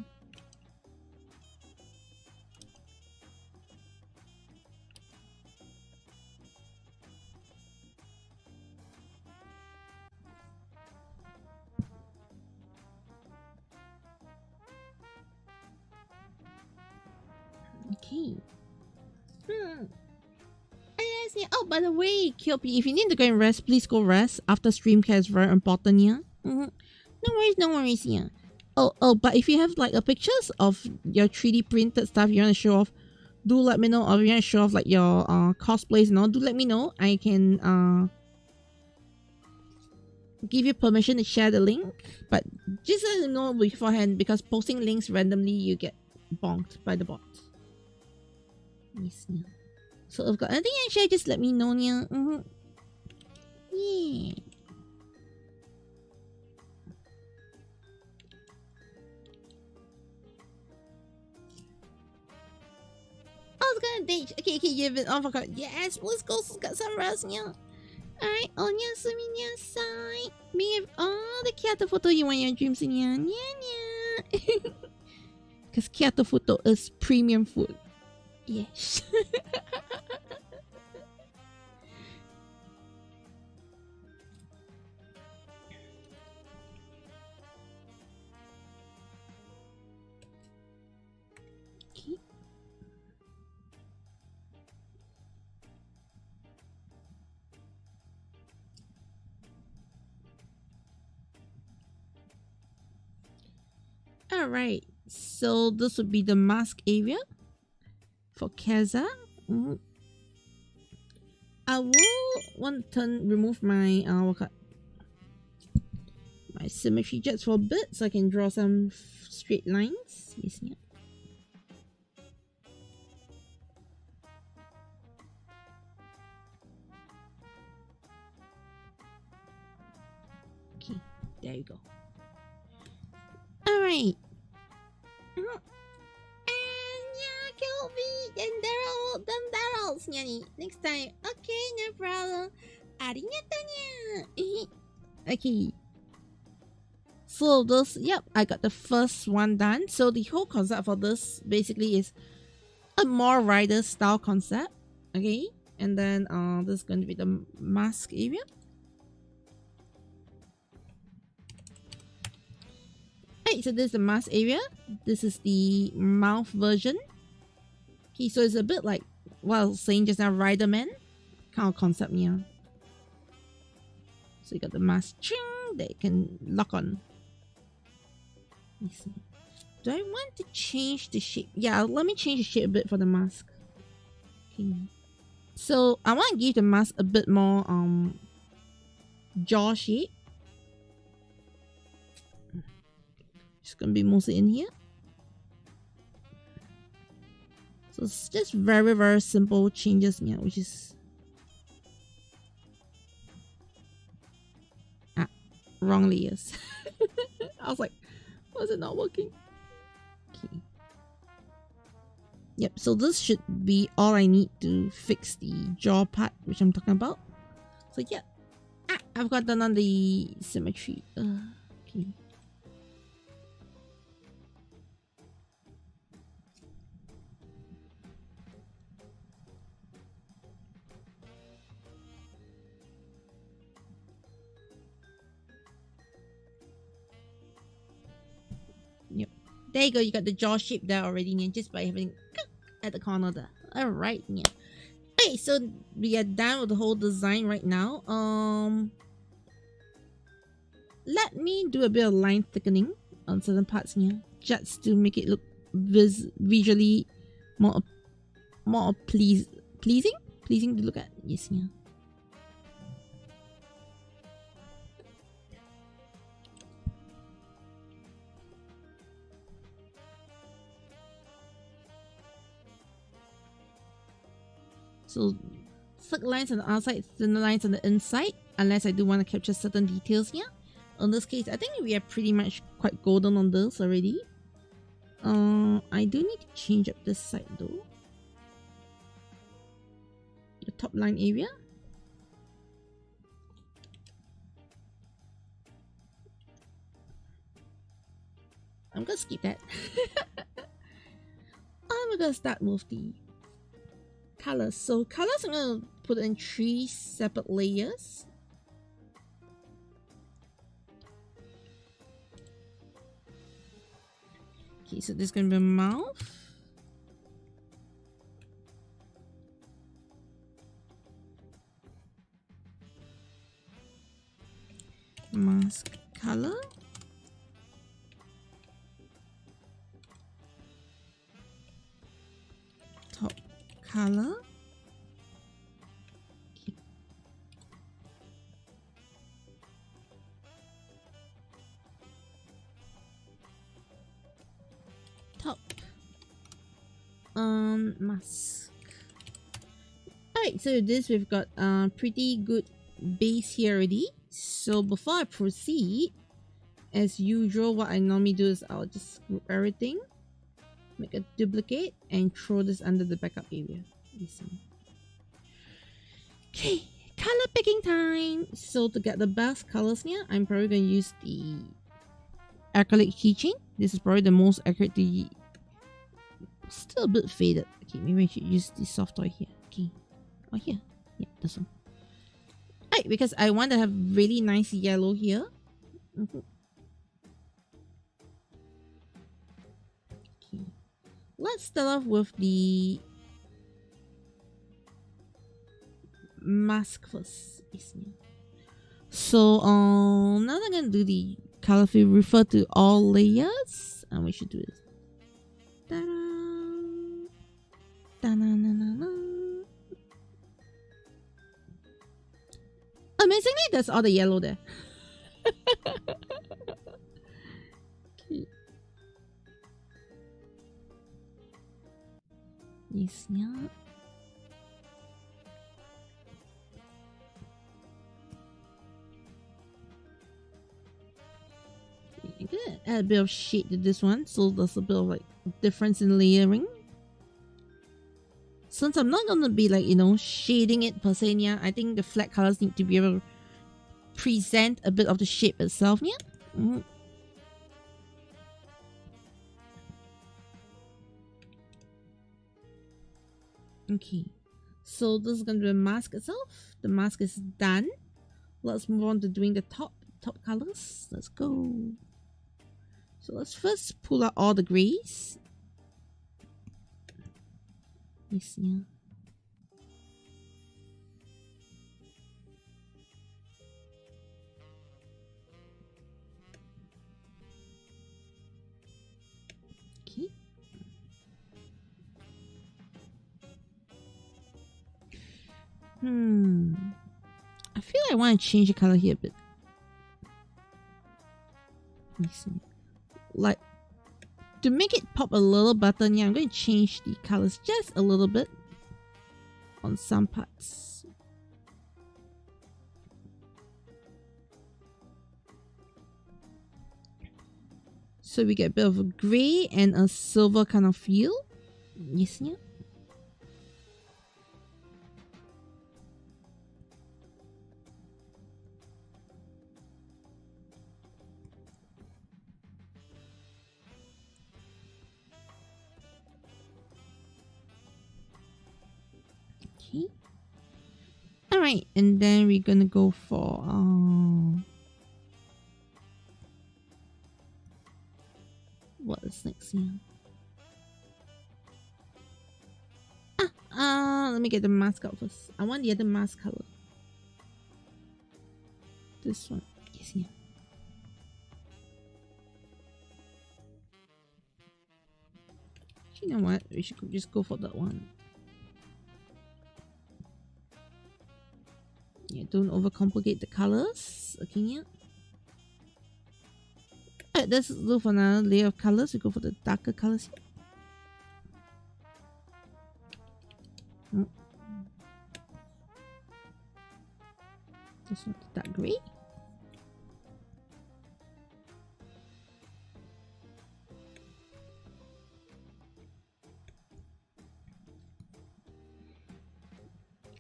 Okay. Yes, yeah. Oh, by the way, Kyopi, if you need to go and rest, please go rest. After stream care is very important, yeah. No worries, yeah. Oh, but if you have a pictures of your 3D printed stuff you want to show off, do let me know. Or if you want to show off your cosplays and all, do let me know. I can give you permission to share the link, but just let me know beforehand because posting links randomly you get bonked by the bot. Yes, yeah. So if I've got anything I share, just let me know, yeah. Yeah. I was gonna date. Okay, you've been on for yes, let's go. Got some rest, yeah. Alright, onyasumi nasai. May have all the Kyoto photo you want your dreams in, yeah. Because Kyoto photo is premium food. Yes. Okay. Alright, so this would be the mask area for Keza. I will want to remove my my symmetry jets for a bit so I can draw some straight lines. Yes, yeah. Okay, there you go. right. And yeah, Kelby and Daryl, them Daryls, Yanni. Next time. Okay, no problem. AriNyaTou. Okay. So this, yep, I got the first one done. So the whole concept for this basically is a more rider style concept. Okay, and then this is going to be the mask area. Okay, so this is the mask area. This is the mouth version. Okay, so it's a bit like what I was saying just now, Rider Man kind of concept here. So you got the mask that you can lock on. Let me see. Do I want to change the shape? Yeah, let me change the shape a bit for the mask. Okay. So I want to give the mask a bit more jaw shape. It's gonna be mostly in here. So it's just very, very simple changes, yeah, which is wrong layers. I was like, why is it not working? Okay. Yep, so this should be all I need to fix the jaw part, which I'm talking about. So yeah, I've got done on the symmetry. Okay. Yep. There you go, you got the jaw shape there already, yeah, just by having at the corner there. Alright, yeah. Okay, so we are done with the whole design right now. Let me do a bit of line thickening on certain parts here, just to make it look visually more pleasing to look at. Yes, yeah. So thick lines on the outside, thinner lines on the inside, unless I do want to capture certain details here. In this case, I think we are pretty much quite golden on this already. I do need to change up this side though. The top line area. I'm gonna skip that. I'm gonna start with the colors. So colors, I'm gonna put in 3 separate layers. Okay, so this is gonna be a mouth. Mask color. Top color. Okay. Top mask. Alright, so this we've got pretty good base here already. So before I proceed, as usual, what I normally do is I'll just group everything, make a duplicate, and throw this under the backup area. Okay, color picking time. So to get the best colors here, I'm probably going to use the acrylic keychain. This is probably the most accurate. Still a bit faded. Okay, maybe I should use the soft toy here. Okay, oh here, yeah, this one. Right, because I want to have really nice yellow here. Okay. Let's start off with the mask first. So now I'm gonna do the color fill, refer to all layers, and we should do this. Ta-da! Ta-na-na-na-na. Amazingly, that's all the yellow there. Okay. Yes, yeah. Okay, good. add a bit of shade to this one, so there's a bit of like difference in layering. Since I'm not gonna be like, you know, shading it per se, yeah, I think the flat colors need to be able to present a bit of the shape itself, yeah. Okay, so this is gonna be the mask itself. The mask is done. Let's move on to doing the top colors. Let's go. So let's first pull out all the grays. Yes, yeah. Okay. I feel like I want to change the color here a bit. Yes, yeah. Like, to make it pop a little better, yeah, I'm going to change the colors just a little bit on some parts. So we get a bit of a grey and a silver kind of feel. Yes, yeah. Okay. Alright, and then we're gonna go for what is next here? Let me get the mask out first. I want the other mask color. This one. Yes, yeah. You know what? We should just go for that one. Yeah, don't overcomplicate the colors. Okay, yeah. Alright, let's go for another layer of colors. We go for the darker colors here. This one, the dark grey.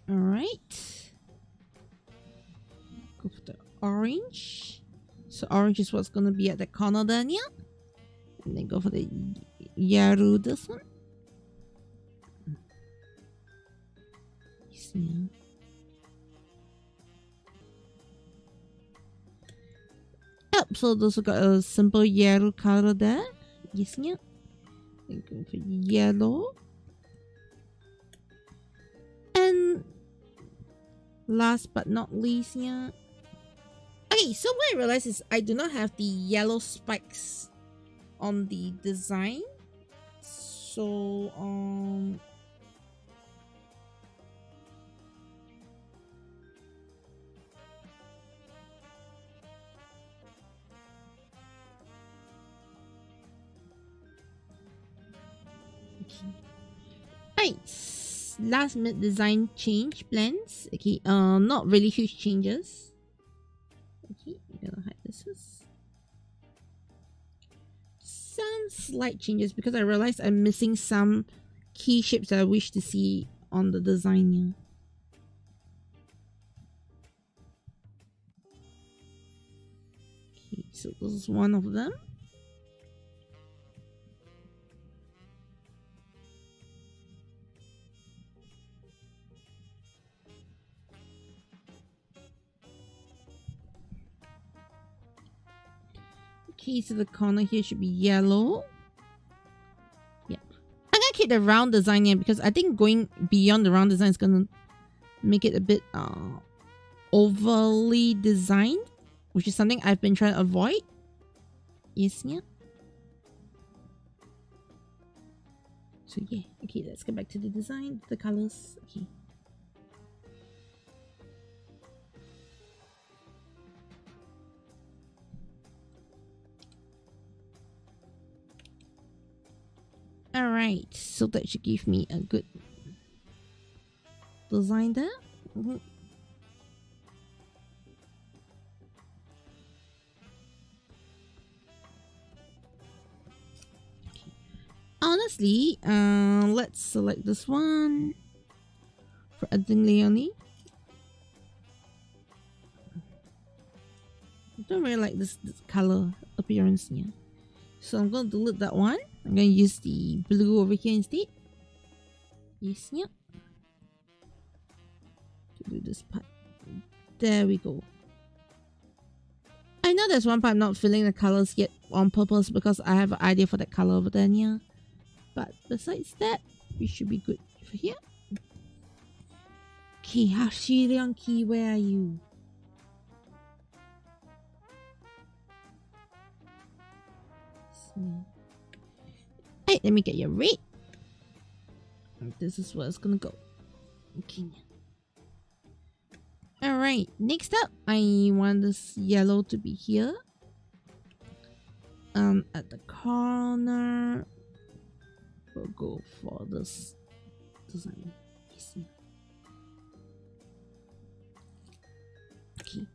Alright. Go for the orange. So orange is what's gonna be at the corner there, yeah. And then go for the yellow, this one. Yeah. Yep, so those got a simple yellow color there. Yes, yeah. Then go for yellow. And last but not least, yeah. Okay, so what I realized is I do not have the yellow spikes on the design. So right, last minute design change plans. Okay, not really huge changes. Okay, we're gonna hide this first. Some slight changes because I realized I'm missing some key shapes that I wish to see on the design here. Okay, so this is one of them. Okay, so the corner here should be yellow. Yeah. I'm gonna keep the round design here because I think going beyond the round design is gonna make it a bit overly designed, which is something I've been trying to avoid. Yes, yeah. So yeah, okay, let's get back to the design, the colors. Okay. Alright, so that should give me a good design there. firstly, let's select this one for editing Leonie. I don't really like this color appearance here, so I'm going to delete that one. I'm going to use the blue over here instead. Yes, yeah. To do this part. There we go. I know there's one part I'm not filling the colors yet on purpose because I have an idea for that color over there, yeah. But besides that, we should be good for here. Okay, Hashirionki, where are you? Hey, let me get your red. This is where it's gonna go. Okay. Alright, next up, I want this yellow to be here. At the corner, we'll go for this design. Okay.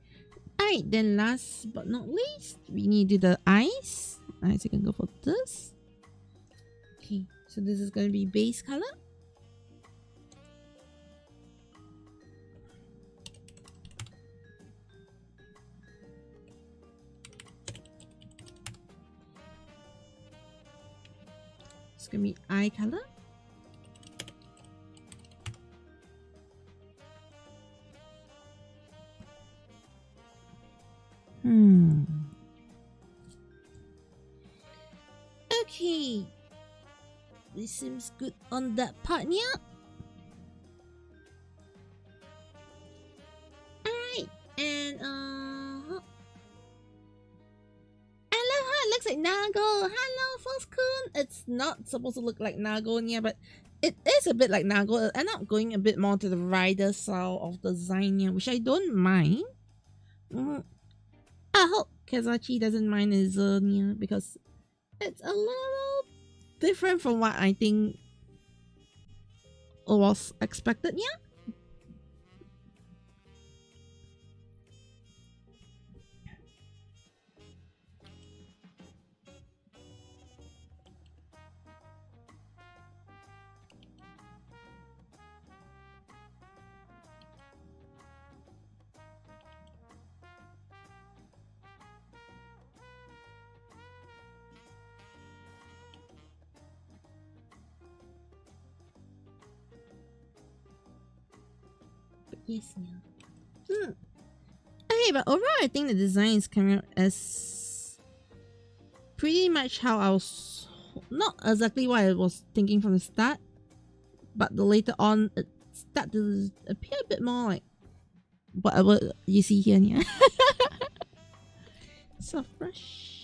Alright, then last but not least, we need to do the eyes. Eyes, you can go for this. Okay, so this is going to be base color. It's going to be eye color. Okay, this seems good on that part, yeah. Alright, and I love how it looks like Nago. Hello, Foskun. It's not supposed to look like Nago, yeah, but it is a bit like Nago. And I'm going a bit more to the rider style of design, yeah, which I don't mind. I hope Kazachi doesn't mind his yeah, because it's a little different from what I think was expected, yeah. Yes, yeah. Okay, but overall, I think the design is coming out as pretty much how I was, not exactly what I was thinking from the start, but the later on it started to appear a bit more like whatever you see here, yeah. Soft brush.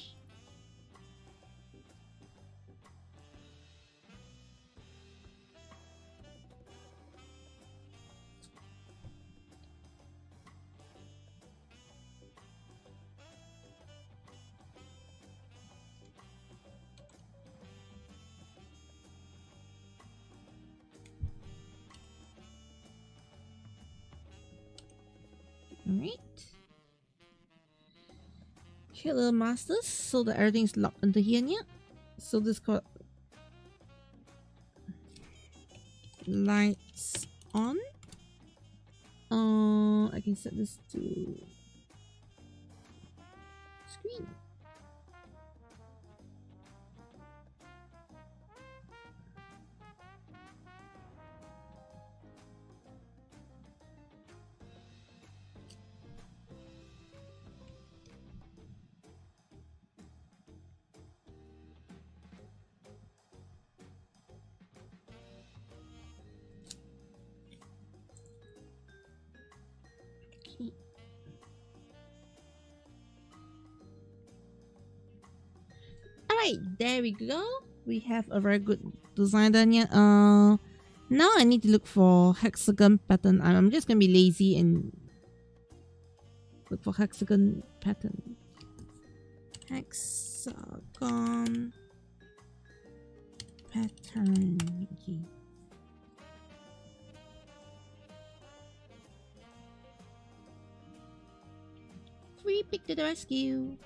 Alright. Here little masters, so that everything's locked into here, yeah. So this called lights on. I can set this to screen. Alright, there we go. We have a very good design done here. Now I need to look for hexagon pattern. I'm just gonna be lazy and look for hexagon pattern. Hexagon pattern. Okay. Free pick to the rescue.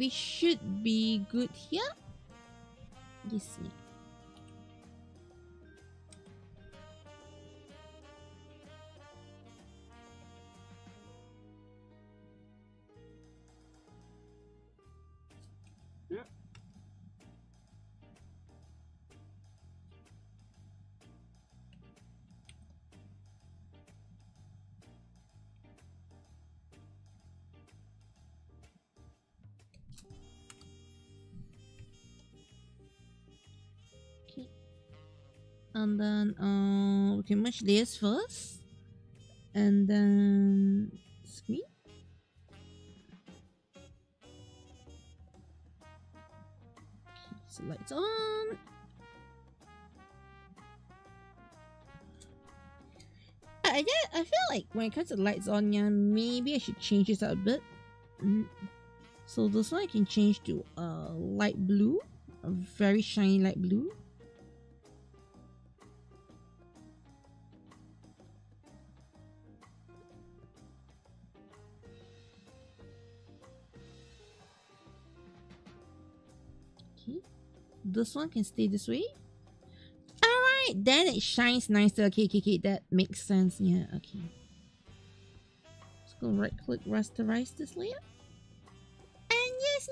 we should be good here. Yes, yeah. And then we can merge layers first, and then screen. Okay, so lights on. I feel like when it comes to lights on, yeah, maybe I should change this up a bit. So this one I can change to light blue, a very shiny light blue. This one can stay this way. Alright, then it shines nicer. Okay, that makes sense. Yeah, okay. Let's go right click rasterize this layer. And yes,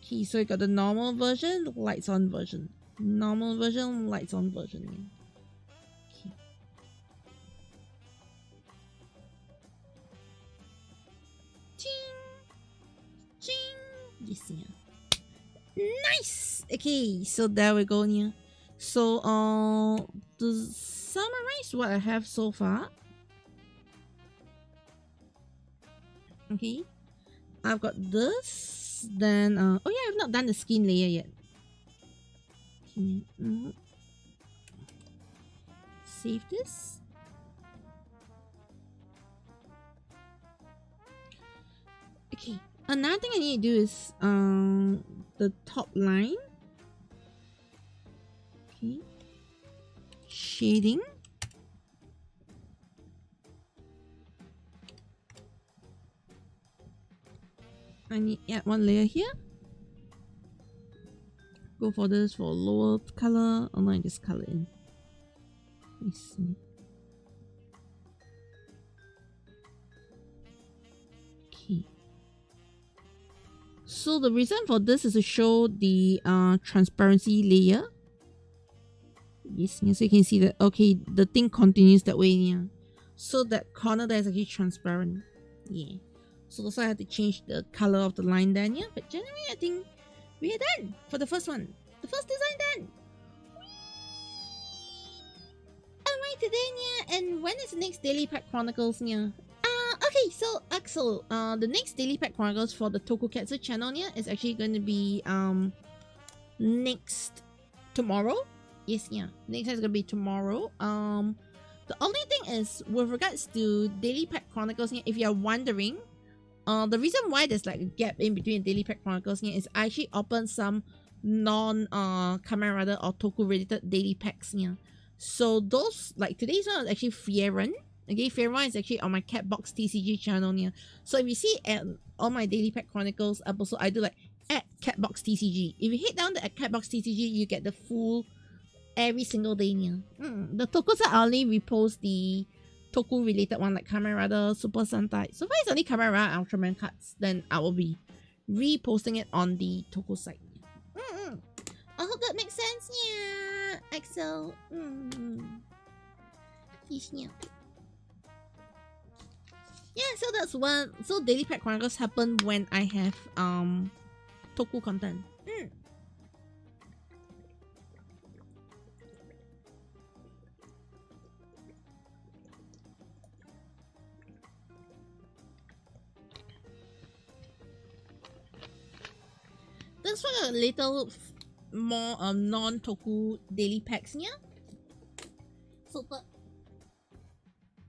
Okay, so you got the normal version, the lights on version. Normal version, lights on version. Yeah. Okay. Yes, yeah. Nice. Okay, so there we go, yeah. So to summarize what I have so far. Okay, I've got this. Then oh yeah, I've not done the skin layer yet. Okay. Save this. Okay. Another thing I need to do is the top line. Okay. Shading. I need to add one layer here. Go for this for lower color, and then just color in. Let me see. Okay. So the reason for this is to show the transparency layer. Yes, so you can see that, okay, the thing continues that way, yeah. So that corner there is actually transparent. Yeah. So that's why I had to change the color of the line then, yeah. But generally, I think we are done for the first one. The first design done. Alright, today, yeah. And when is the next Daily Pack Chronicles, yeah? Okay, so Axel, the next Daily Pack Chronicles for the tokusatsu channel, yeah, is actually going to be next tomorrow. Yes, yeah. Next time is gonna be tomorrow. The only thing is with regards to Daily Pack Chronicles, yeah, if you're wondering, the reason why there's like a gap in between Daily Pack Chronicles here is I actually opened some non Kamen Rider or Toku related daily packs here. So those, like today's one is actually Fieran. Okay, Fieran is actually on my Catbox TCG channel here. So if you see on my Daily Pack Chronicles episode, I do like at Catbox TCG. If you hit down the at Catbox TCG, you get the full every single day here. The Tokus I only repost the Toku related one like Kamen Rider, Super Sentai. So far it's only Kamen Rider Ultraman cards. Then I will be reposting it on the Toku site. I hope that makes sense. Yeah, Axel. Yeah, so that's one. So Daily Pack Chronicles happen when I have Toku content. This one a little more non-Toku daily packs, yeah? So, but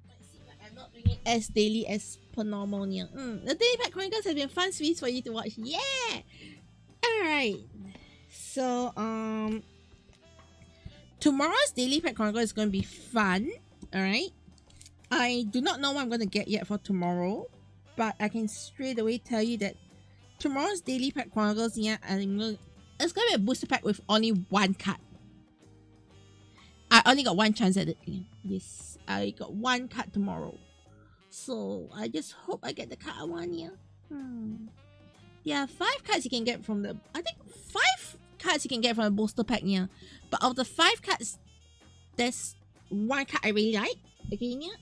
let's see, like, I'm not doing it as daily as per normal, yeah. The Daily Pack Chronicles have been fun sweets for you to watch, yeah! Alright, so, tomorrow's Daily Pack Chronicles is going to be fun, alright? I do not know what I'm going to get yet for tomorrow, but I can straight away tell you that tomorrow's Daily Pack Chronicles, yeah, it's going to be a booster pack with only one card. I only got one chance at it. Yes, I got one card tomorrow. So I just hope I get the card I want, yeah. There are 5 cards you can get from the... I think 5 cards you can get from a booster pack, yeah. But of the 5 cards, there's one card I really like. Okay, yeah.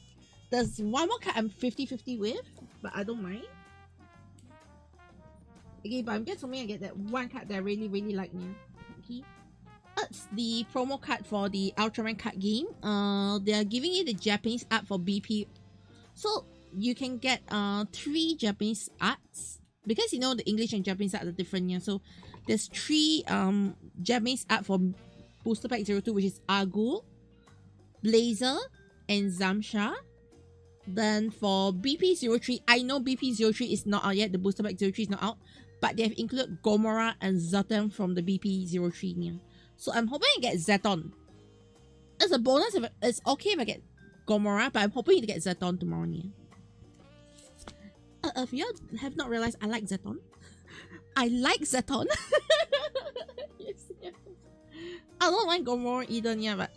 There's one more card I'm 50-50 with, but I don't mind. Okay, but I'm just hoping I get that one card that I really like, yeah. Okay. That's the promo card for the Ultraman card game. They are giving you the Japanese art for BP. So you can get 3 Japanese arts. Because you know the English and Japanese art are different, yeah. So there's 3 Japanese art for Booster Pack 02, which is Agul, Blazer, and Zamsha. Then for BP03, I know BP03 is not out yet. The Booster Pack 03 is not out. But they have included Gomora and Zeton from the BP03, yeah. So I'm hoping I get Zeton. As a bonus, it's okay if I get Gomora, but I'm hoping to get Zeton tomorrow, yeah. If you have not realized, I like Zeton. I like Zeton. Yes, yeah. I don't like Gomora either, yeah, but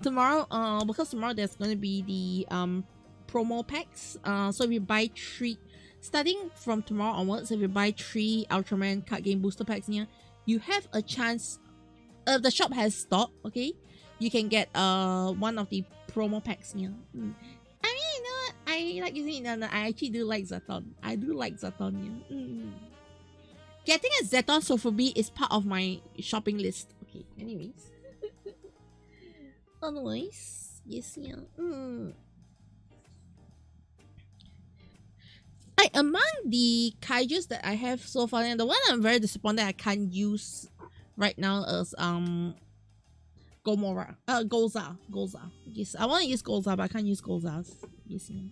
tomorrow, because tomorrow there's going to be the promo packs. So if you buy 3, starting from tomorrow onwards, if you buy 3 Ultraman card game booster packs, yeah, you have a chance. The shop has stock, okay? You can get one of the promo packs, yeah. I mean, you know what? I like using it, and I actually do like Zeton. I do like Zeton, yeah. Getting a Zeton Sofubi is part of my shopping list. Okay, anyways. Otherwise, yes, yeah. Among the kaijus that I have so far, and the one I'm very disappointed I can't use right now is Gomora. Goza. Yes, I want to use Goza, but I can't use Gozas. Yes, yeah.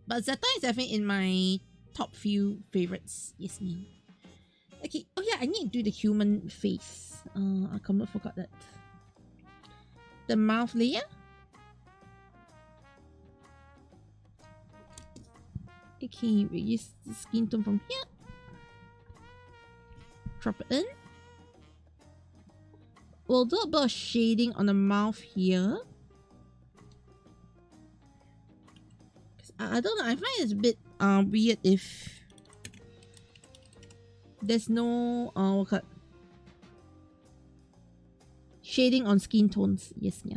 But Zeta is definitely in my top few favorites. Yes, me. Okay. Oh yeah, I need to do the human face. I completely forgot that. The mouth layer. Okay, we use the skin tone from here. Drop it in. We'll do a bit of shading on the mouth here. I don't know, I find it's a bit weird if there's no shading on skin tones. Yes, yeah.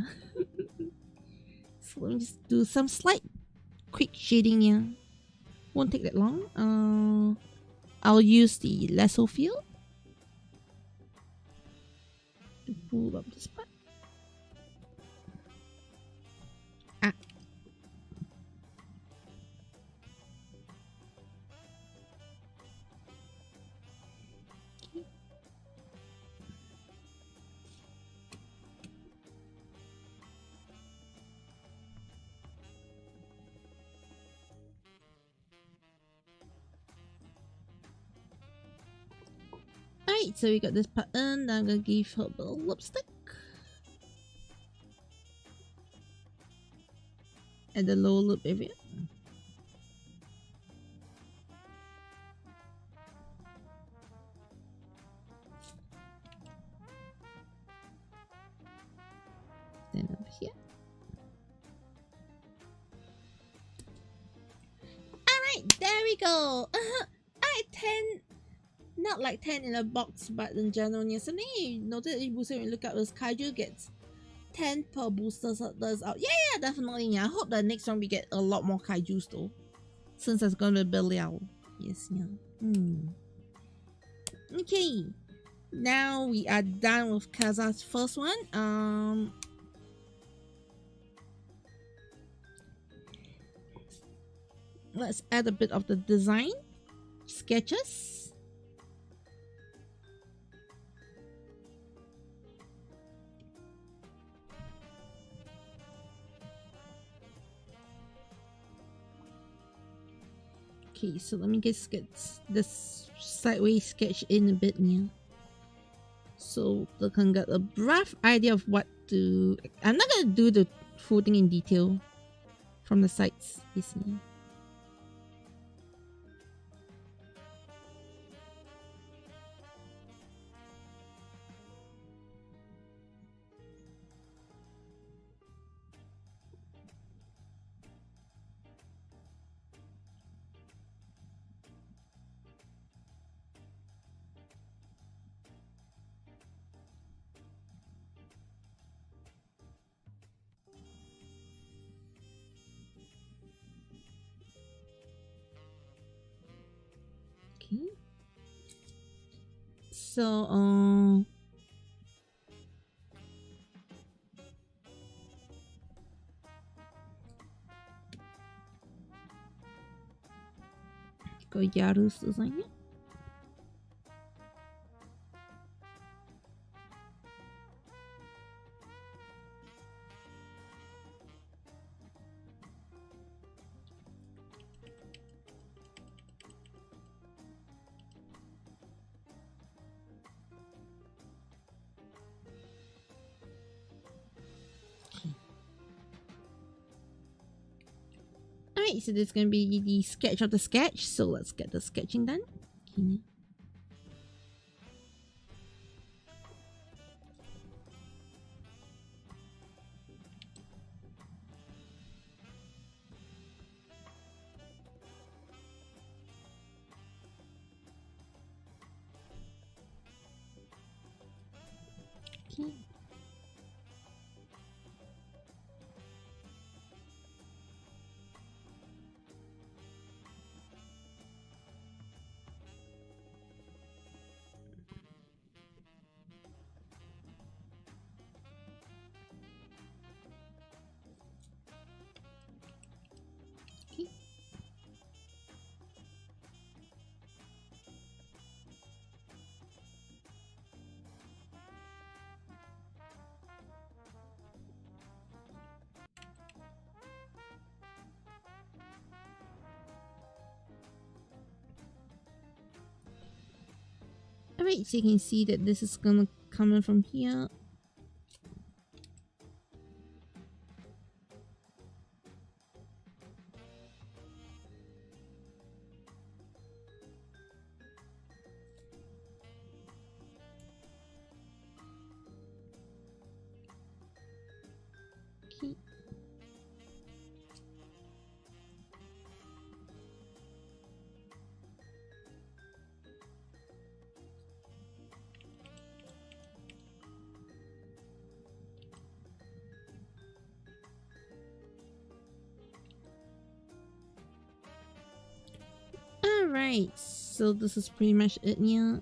So let me just do some slight quick shading here. Won't take that long. I'll use the lasso field to pull up this part. Alright, so we got this pattern. Now I'm gonna give her a little lipstick. And the lower lip area. Then over here. Alright, there we go. Alright, 10. Not like 10 in a box, but in general, yeah. Something you noted that booster when you look at this kaiju gets 10 per booster that's out. Yeah, definitely. Yeah, I hope that next one we get a lot more kaijus though, since it's gonna be Liao. Yes, yeah. Okay, now we are done with Kaza's first one. Let's add a bit of the design sketches. Okay, so let me just get this sideways sketch in a bit now. so they can get a rough idea of what to. I'm not gonna do the full thing in detail from the sites, you see. So, go Yaru's design. Alright, so this is going to be the sketch of the sketch. So let's get the sketching done. Okay. Okay. Alright, so you can see that this is gonna come in from here. Okay. Alright, so this is pretty much it, yeah.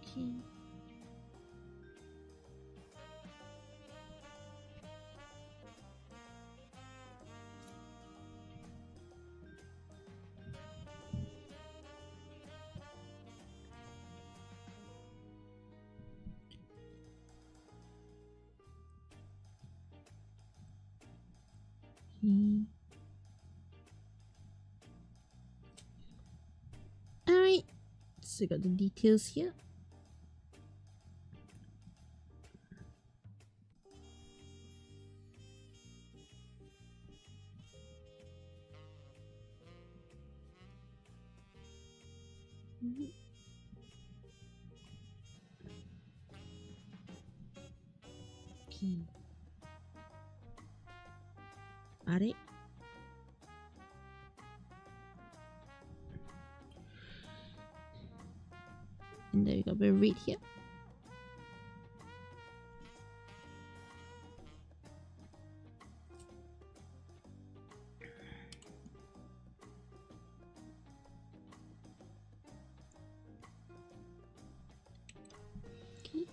Okay. Alright, so we got the details here. Okay. Alright. And there we go, we'll read here. Okay.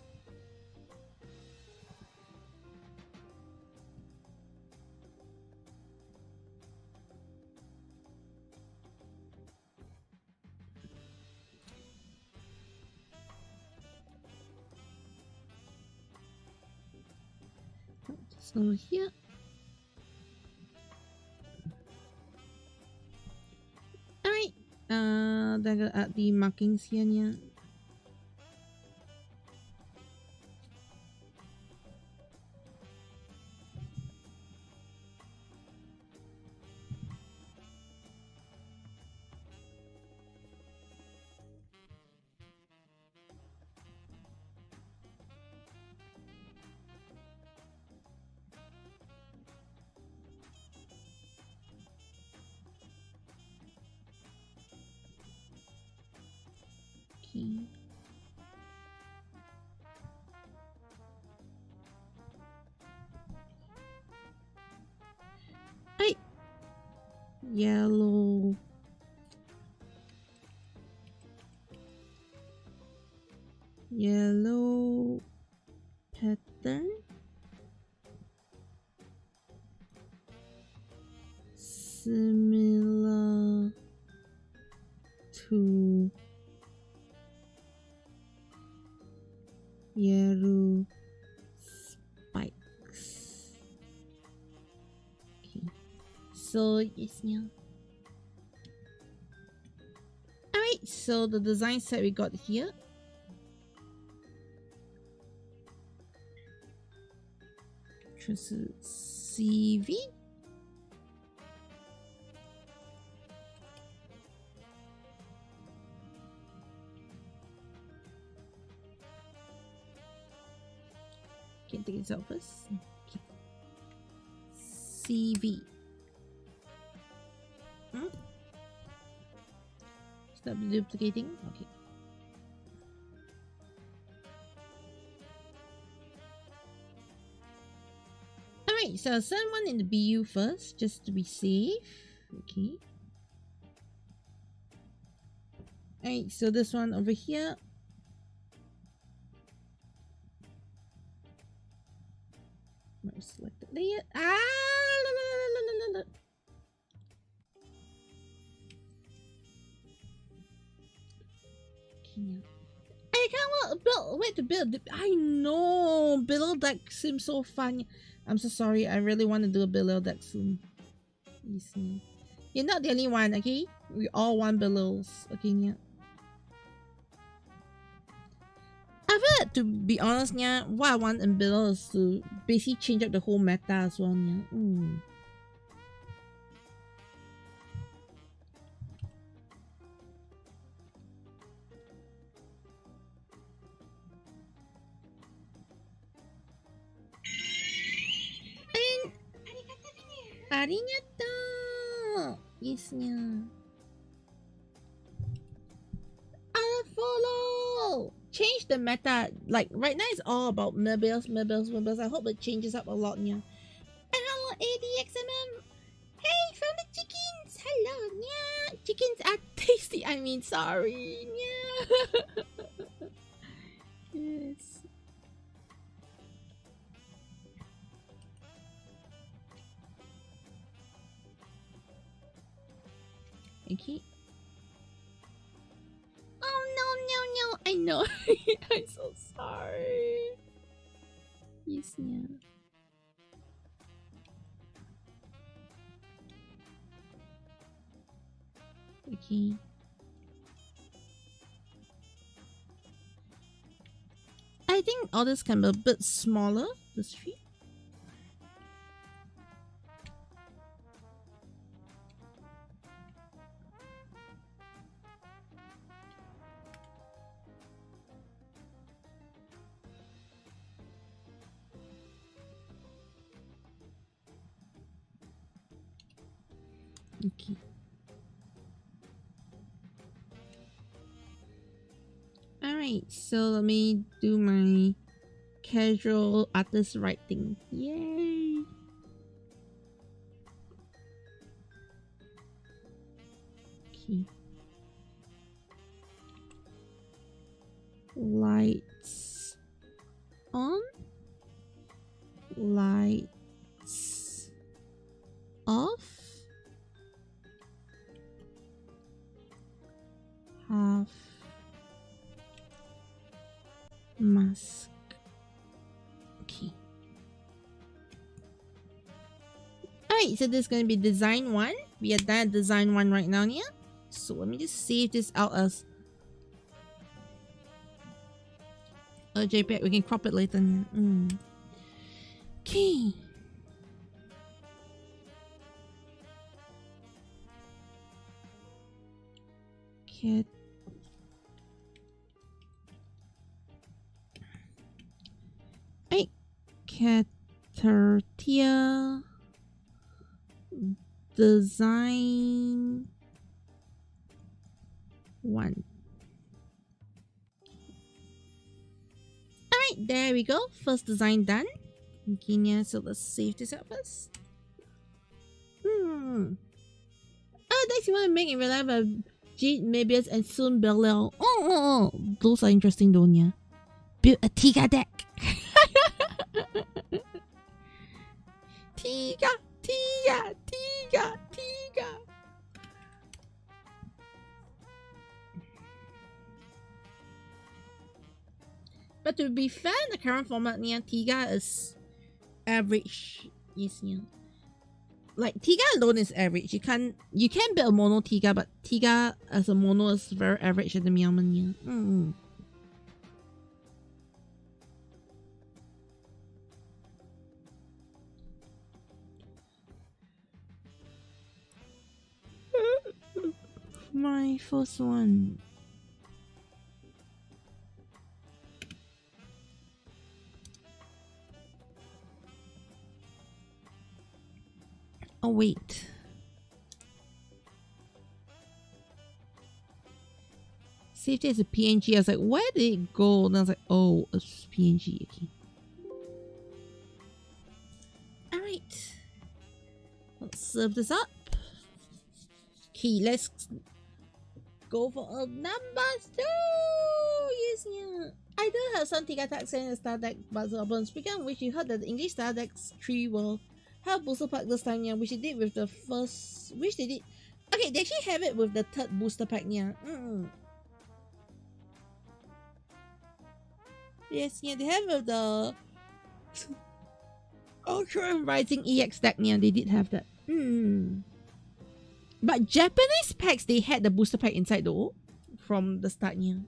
So here. Dan gonna add the markings here niya. Okay. Hey! Yellow. Yellow pattern. Similar to yellow spikes. Okay. So yes, yeah. Alright, so the design set we got here. This is CV. Can take this out first. Okay. CV. Stop duplicating. Okay. Alright, so I'll send one in the BU first, just to be safe. Okay. Alright, so this one over here. Select the layer. I can't build. Wait to build. I know below deck seems so fun. I'm so sorry. I really want to do a below deck soon. You see, you're not the only one. Okay, we all want belows. Okay, yeah. To be honest, yeah, what I want in below is to basically change up the whole meta as well. Yeah. AriNyaTou! Yes, yeah. I'll follow! Change the meta. Like, right now it's all about mibbles. I hope it changes up a lot, yeah. And hello, ADXMM! Hey, from the chickens! Hello, yeah! Chickens are tasty. I mean, sorry, yeah. Yes. Okay. Oh no, I know. I'm so sorry. Yes, yeah. Okay. I think all this can be a bit smaller, the street. Okay. Alright, so let me do my casual artist writing. Yay! Okay. Lights on. Lights off. Half mask. Okay. Alright, so this is going to be design 1. We are done at design 1 right now, yeah? So let me just save this out as a JPEG. We can crop it later. Okay. Cat. Hey, Caturteer design 1. Alright, there we go. First design done. Okay, yeah, so let's save this up first. Oh, next you want to make in real life a Jade, Mebius, and soon Belial. Oh, those are interesting, don't ya? Build a Tiga deck. Tiga. But to be fair, the current format niya, Tiga is average. Yes, yeah. Like Tiga alone is average. You can build a mono Tiga, but Tiga as a mono is very average at the moment. Yeah. My first one. Oh wait. Saved it as a PNG. I was like, where did it go? And I was like, oh, it's PNG. Okay. Alright. Let's serve this up. Okay, let's go for a number 2. Yes, yeah. I do have some Tiga tags and Star Deck, but speaking of which, you heard that the English Star Decks 3 will have booster pack this time, yeah, which they did with the first, which they did. Okay, they actually have it with the 3rd booster pack, yeah. Yes, yeah, they have with the Ultra Rising EX deck, yeah, they did have that. But Japanese packs, they had the booster pack inside though, from the start, yeah.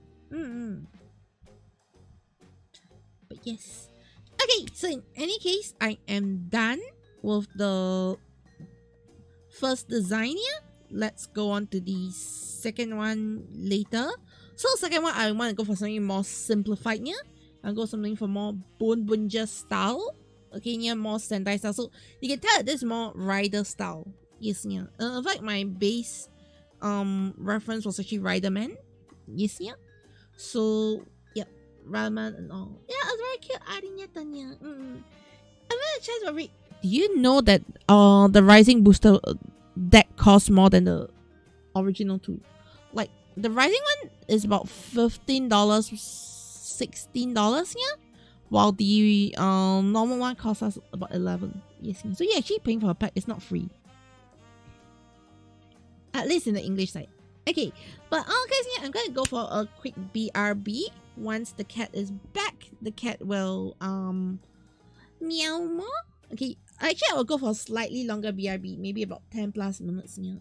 But yes. Okay, so in any case, I am done with the first design here. Let's go on to the second one later. So second one, I want to go for something more simplified here. I'll go something for more boonboomger style. Okay, yeah, more Sentai style. So you can tell this is more rider style. Yes, yeah. In fact, my base reference was actually Riderman. Yes, yeah. So yep, Riderman and all. Yeah, it's very cute. AriNyaTou. I'm gonna try to read. Do you know that the Rising booster deck costs more than the original two? Like the Rising one is about $15, $16, yeah. While the normal one costs us about $11. Yes, yeah. So you're actually paying for a pack. It's not free. At least in the English side. Okay, but guys, yeah, I'm gonna go for a quick BRB. Once the cat is back, the cat will meow more. Okay, actually I will go for a slightly longer BRB, maybe about 10 plus minutes. Yeah.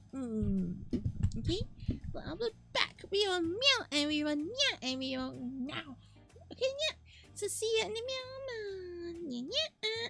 Okay, so I'll be back. We will meow and we will meow and we will meow. Okay, yeah. So see you in the meow. Yeah.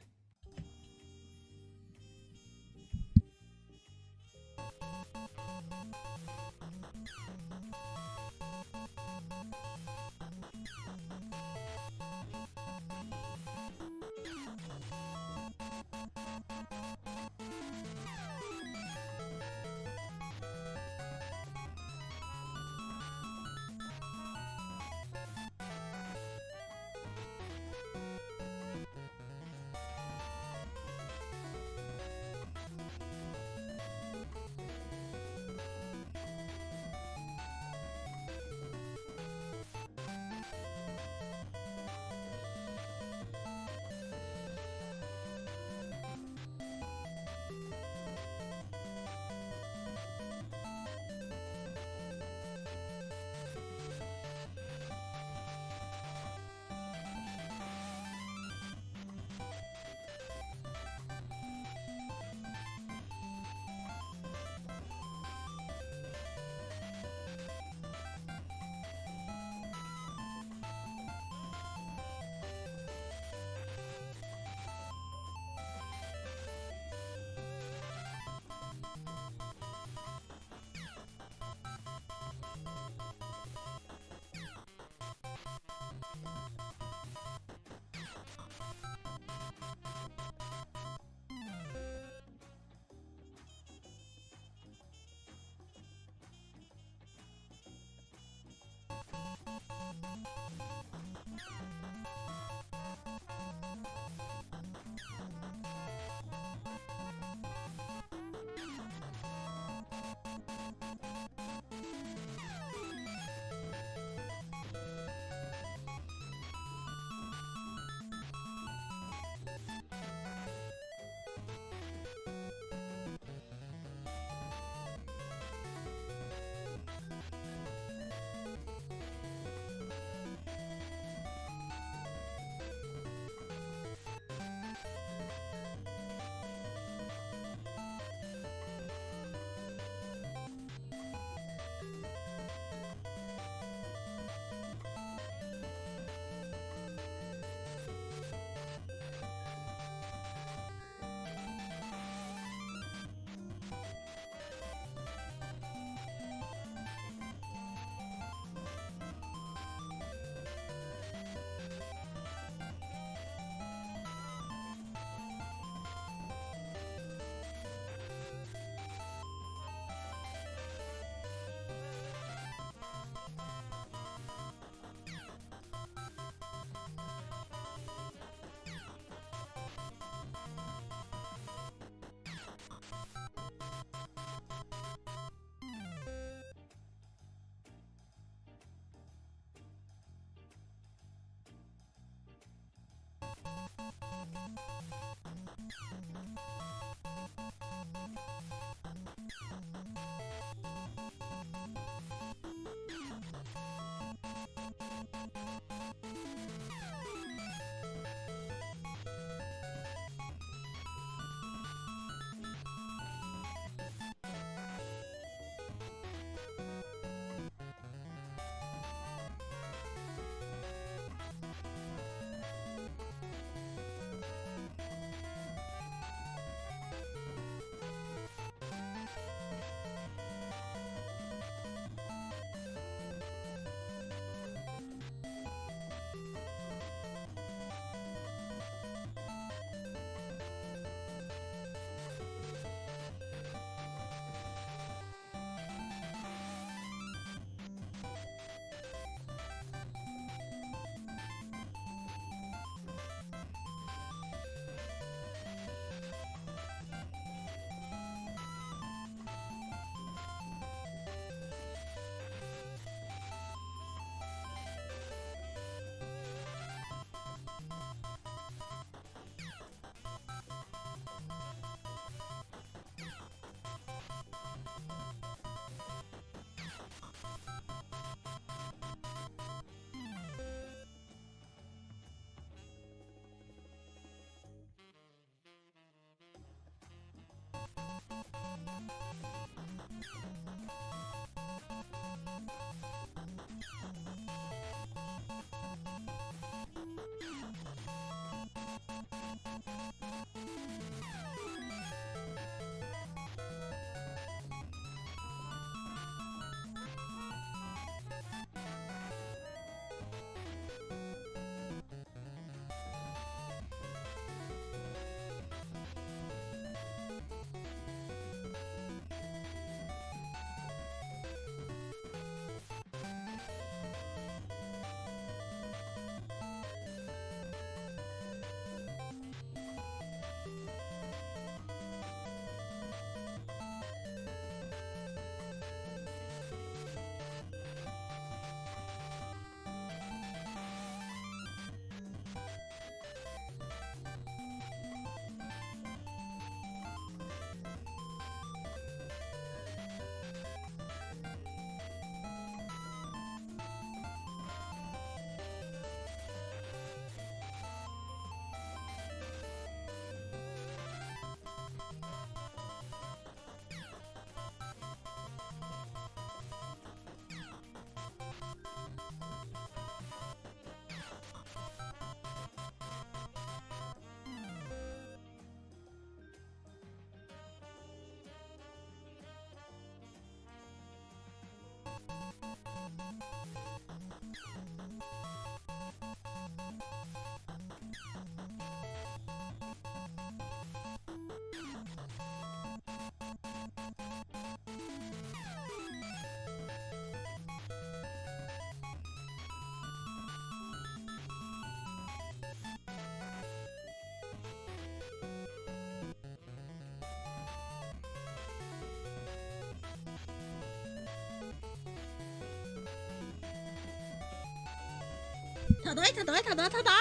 Tadai, tadai, tadai, tadai.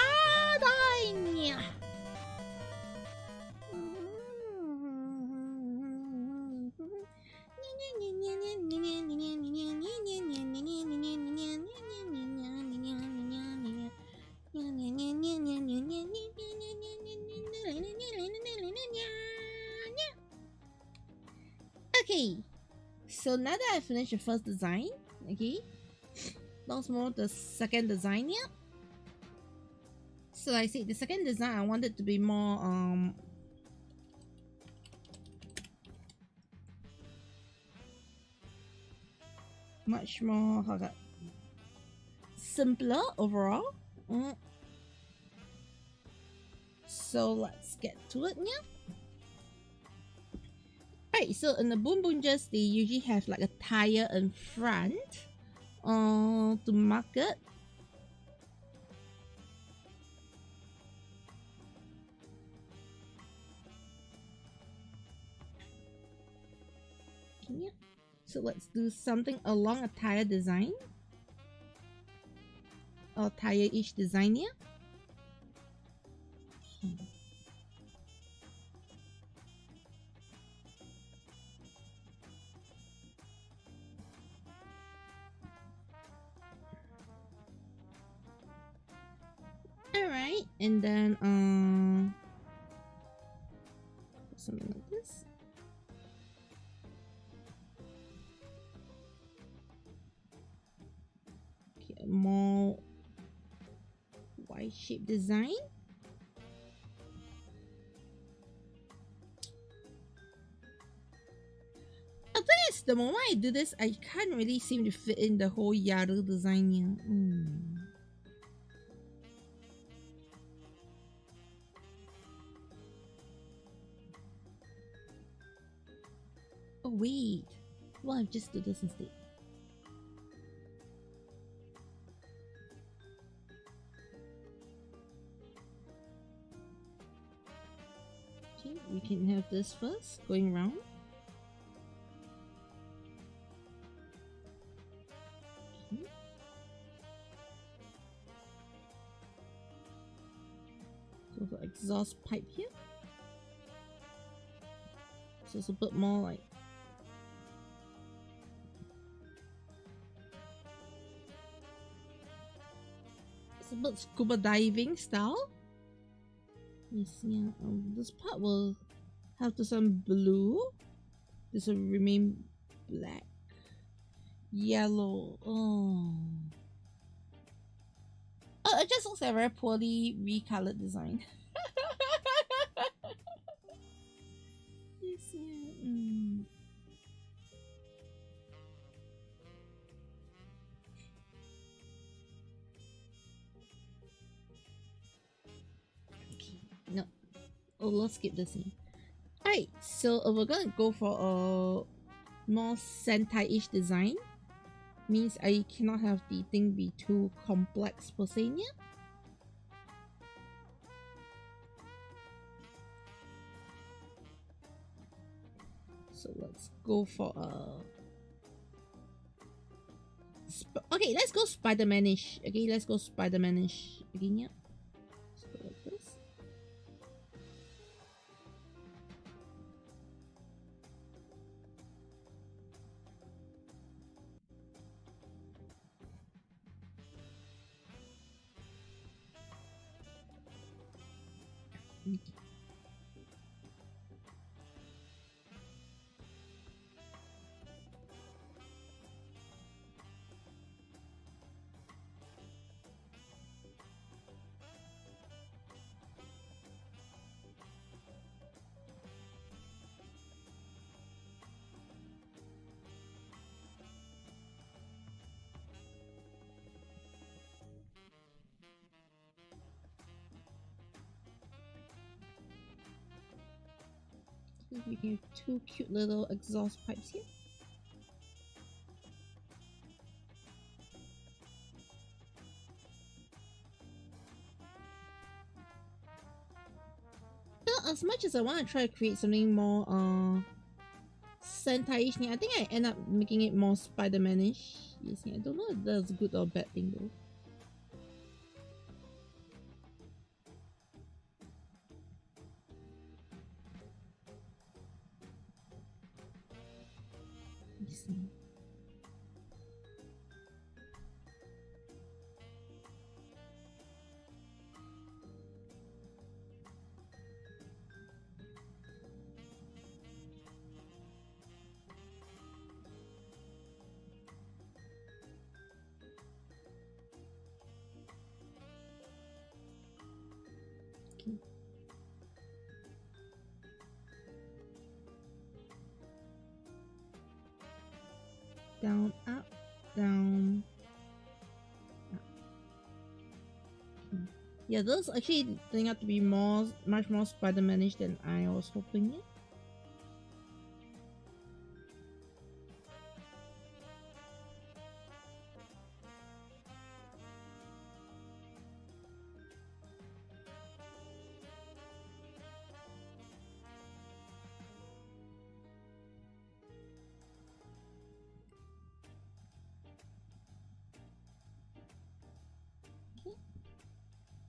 Okay, so now that I finished the first design, okay, let's move the second design here. So like I said, the second design I wanted to be more much more simpler overall. So let's get to it now. Alright, so in the boonboomgers, they usually have like a tire in front to mark it. Yeah. So let's do something along a tire design. Or tire-ish design here. Alright, and then something like this. Okay, a more Y-shaped design. The thing is, the moment I do this, I can't really seem to fit in the whole Yaru design here. Oh wait, well I've just do this instead. Okay, we can have this first, going around. Okay. So the exhaust pipe here. So it's a bit more like a bit scuba diving style. Yes, yeah. This part will have to some blue. This will remain black, yellow. Oh, it just looks like a very poorly recolored design. Yes, yeah. No. Oh, let's skip this one. Alright, so we're gonna go for a more Sentai-ish design. Means I cannot have the thing be too complex per se. So let's go for a... okay, let's go Spider-Man-ish. Okay, let's go Spider-Man-ish. Okay, yeah. Let's go like this. Okay. We can have two cute little exhaust pipes here. Now, as much as I want to try to create something more Sentai-ish, I think I end up making it more Spider-Man-ish. Yes, I don't know if that's a good or bad thing though. see. Okay. Down, up, down. Up. Yeah, those actually turning out to be much more Spider-Man-ish than I was hoping.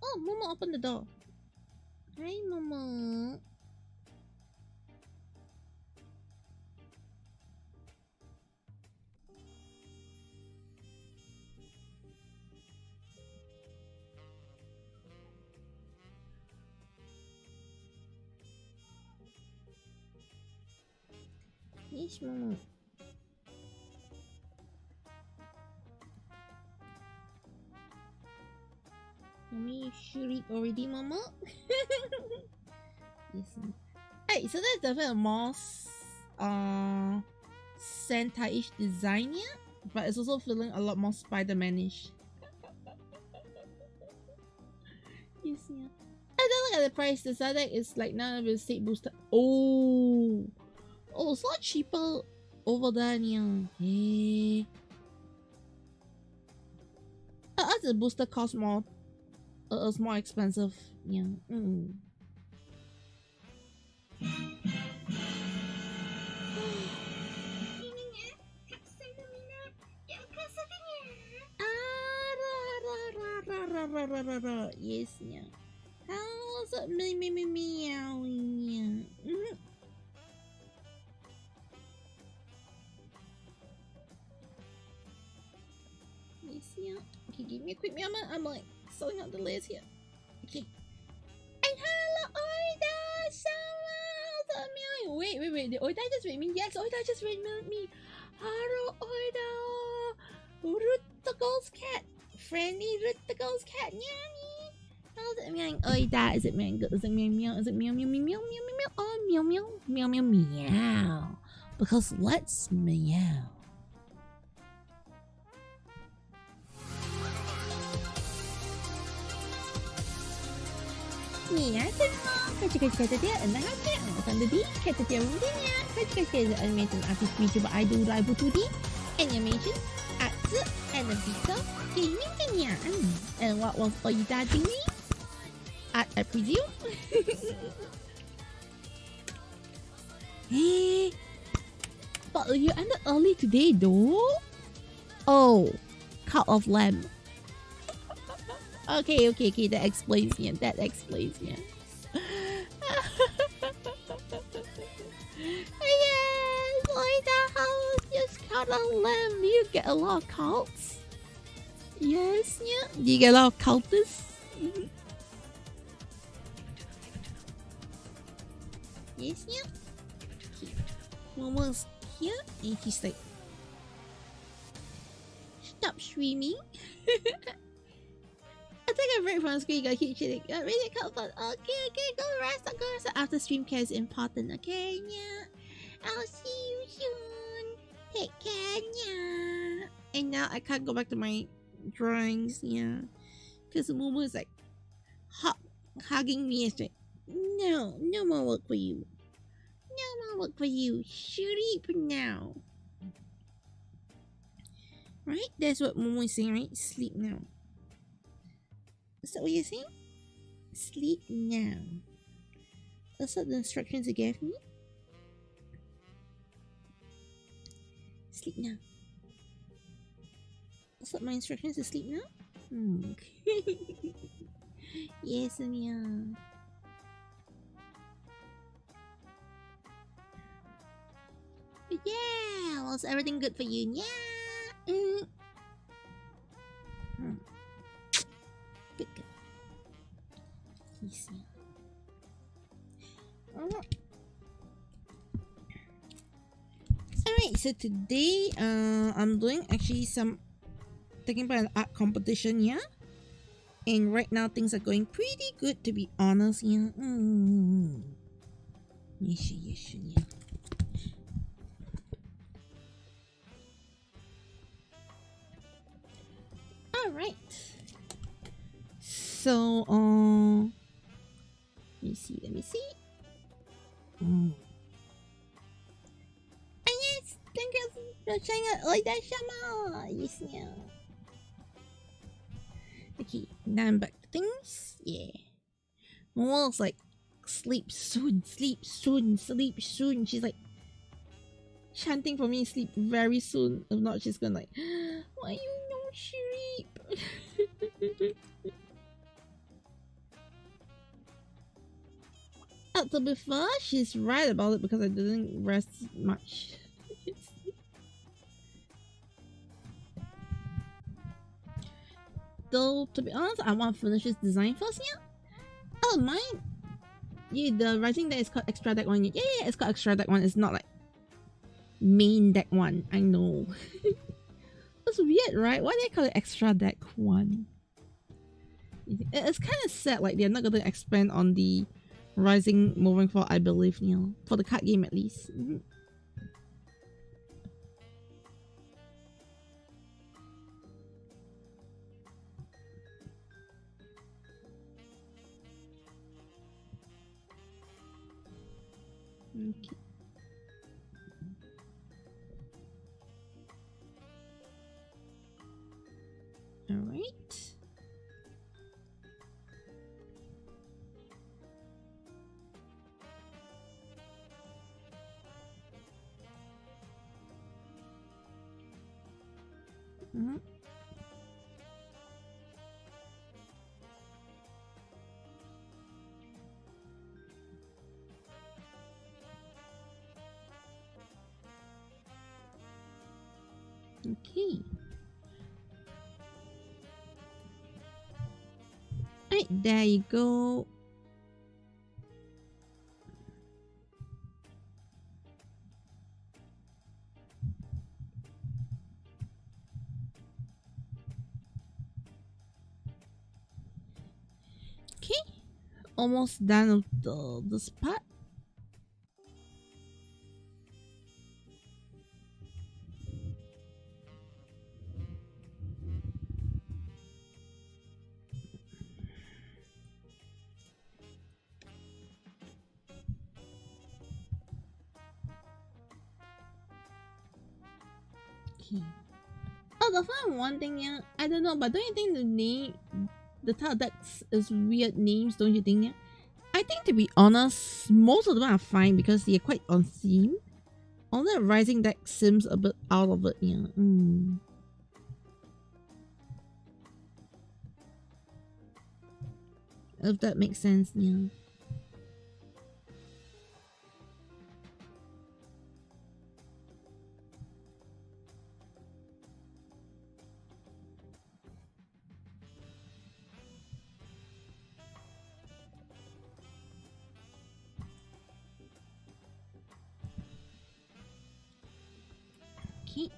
Oh, Momo opened the door. Hi, Momo. Yes, Momo. Mommy, you should read already, Momo. Yes. Hey, so that's definitely a more Sentai-ish design here, but it's also feeling a lot more Spider-Man-ish. Yes, yeah. And then look at the price. The side deck is like none of the state booster. Oh, it's a lot cheaper over there, yeah. Hey. As the booster costs more, it's more expensive, yeah. Yes, yeah. How's it meowing? Yes, yeah. Okay, give me a quick meow. I'm like sorting out the layers here. Okay. And hello, Oida! Shout out! Wait. Did Oida just read me? Yes, Oida just read me. Hello, Oida! Root the ghost cat. Friendly Root the ghost cat. Nyani. How's it meowing? Oida, is it meowing good? Is it meow? Is it meow? Oh, meow. Because let's meow. Nia, Caturteer, and the Hacker, under the Caturteer Mudinya, Caturteer is an animated artist VTuber idol live 2D animation, Atsu, and the Vito, gaming Kenya. And what was Oida doing? I presume? Hey, but you ended early today though? Oh, cut off lamb. Okay, that explains yeah. Yes, like the house just cut a lamb. You get a lot of cults. Yes, yeah. Do you get a lot of cultists? Yes, yeah. Okay. Momo's here and he's like, stop streaming. I think I read from screen. I keep shitting. Really comfort. Okay. Go rest. After stream care is important. Okay, yeah. I'll see you soon. Take care, yeah. And now I can't go back to my drawings, yeah. Because Momo is like hugging me. It's like, no more work for you. Sleep now. Right? That's what Momo is saying, right? Sleep now. Is that what you're saying? Sleep now. That's what the instructions you gave me. Sleep now. That's what my instructions to sleep now? Yes, yeah. But yeah, Was everything good for you? Yeah. Good, good. Yes, yeah. Alright, so today I'm doing actually taking part in an art competition, yeah. And right now things are going pretty good, to be honest, yeah. Yes, yeah. Alright. So let me see. Yes, thank you for showing up. Yes, yeah. Okay, now I'm back to things. Yeah. Momo's like, sleep soon, sleep soon, sleep soon. She's like chanting for me to sleep very soon. If not, she's gonna like, why you no sleep? To be fair, she's right about it because I didn't rest much. Though, to be honest, I want to finish this design first, yeah? Oh, mine. Yeah, the rising deck is called extra deck 1. Yeah, it's called extra deck 1. It's not like main deck 1. I know. It's weird, right? Why do they call it extra deck 1? It's kind of sad, like they're not going to expand on the rising moving forward, I believe, you know, for the card game at least. Okay. Alright. Okay. Alright, there you go. Okay. Almost done with this part. Okay. Oh, the fun one thing, yeah. I don't know, but don't you think the title decks is weird names? Don't you think? Yeah. I think, to be honest, most of them are fine because they're quite on theme. Only the rising deck seems a bit out of it. Yeah. If that makes sense, yeah. Okay.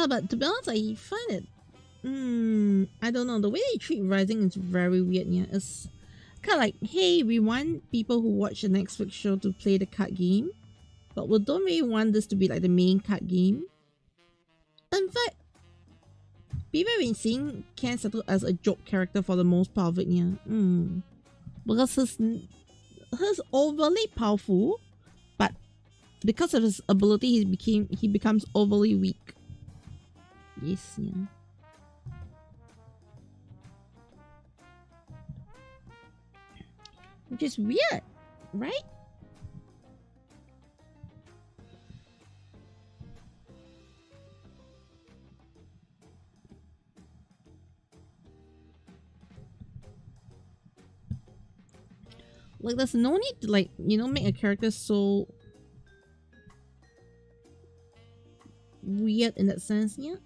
But to be honest, I find it. I don't know. The way they treat Rising is very weird. Yeah, it's kind of like, hey, we want people who watch the Netflix show to play the card game, but we don't really want this to be like the main card game. In fact, people have been seeing Xencelabs as a joke character for the most part of it. Yeah, because he's overly powerful, but because of his ability, he becomes overly weak. Yes, yeah. Which is weird, right? Like there's no need to like, you know, make a character so weird in that sense, yeah.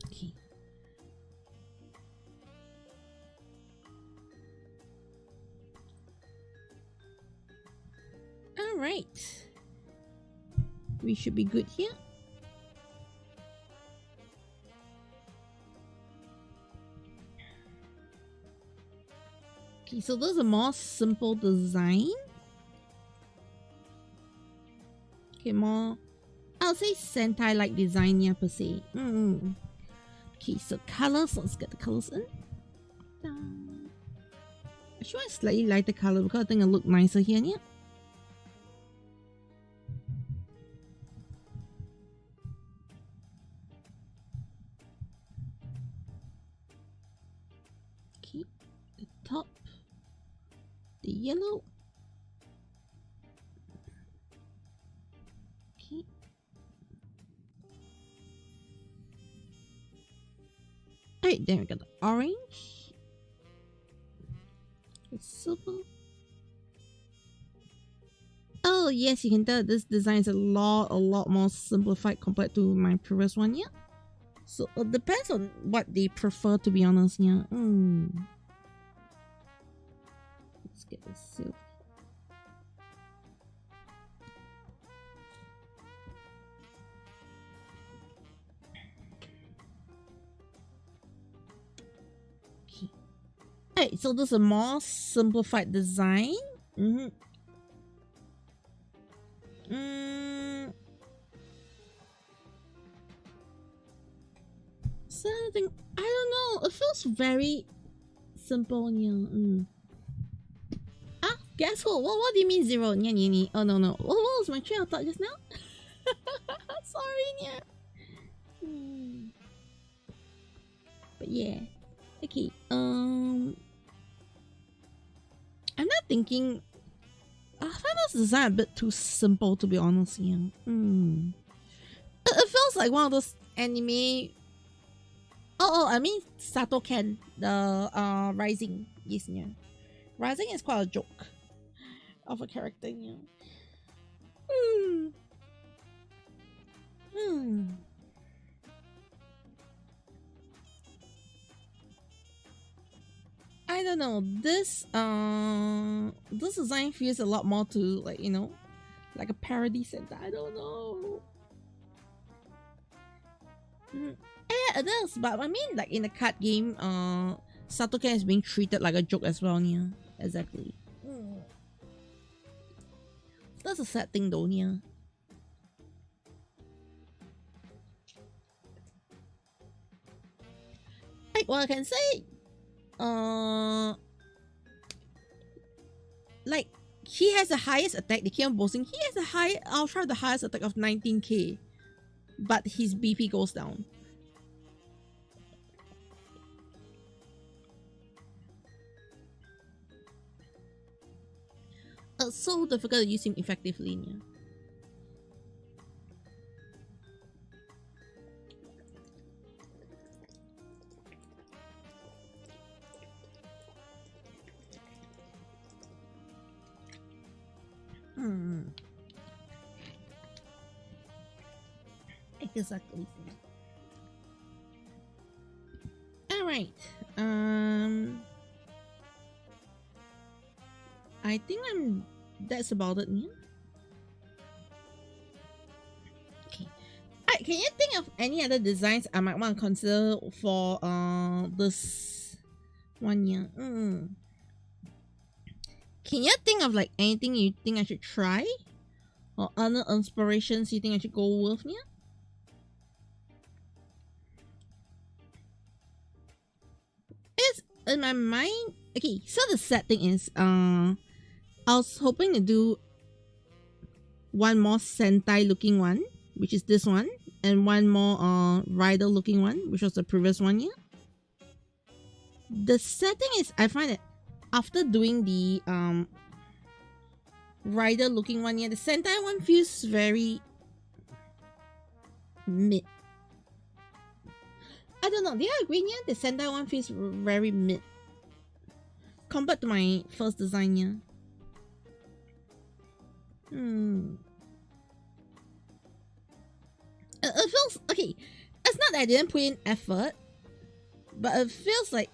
Okay. All right. We should be good here. Okay, so there's a more simple design. Okay, more, I'll say Sentai-like design, yeah, per se. Okay, so colors, let's get the colors in. Actually, I want a slightly lighter color because I think it'll look nicer here, yeah. Okay, the top. The yellow. Okay. Alright, then we got the orange. The silver. Oh yes, you can tell this design is a lot more simplified compared to my previous one, yeah. So it depends on what they prefer, to be honest, yeah. Let's get the silver. Okay. Alright, so this is a more simplified design. Something, I don't know, it feels very simple, yeah. Guess what do you mean zero? Oh no. What was my train of thought just now? Sorry, yeah. But yeah. Okay. I'm not thinking, I find this design a bit too simple, to be honest, yeah. It feels like one of those anime. I mean Sato Ken, the Rising. Yes, yeah. Rising is quite a joke of a character, yeah. I don't know. This design feels a lot more to, like, you know, like a parody Sentai. I don't know. Yeah, it is, but I mean, like in a card game, Sato Ken is being treated like a joke as well, yeah. Exactly. That's a sad thing though, yeah. Like, well, I can say, like, he has the highest attack. They keep on boasting he has the highest attack of 19k, but his BP goes down. It's so difficult to use him effectively, yeah. Exactly. Alright. I think that's about it, yeah. Okay. Alright, can you think of any other designs I might want to consider for this one, yeah? Can you think of like anything you think I should try? Or other inspirations you think I should go with, yeah? It's in my mind. Okay, so the sad thing is, I was hoping to do one more Sentai looking one, which is this one, and one more rider looking one, which was the previous one, yeah. The sad thing is, I find that after doing the rider looking one, yeah, the Sentai one feels very mid. I don't know. Do you agree? Yeah, the Sentai one feels very mid compared to my first design. Yeah. It feels okay. It's not that I didn't put in effort, but it feels like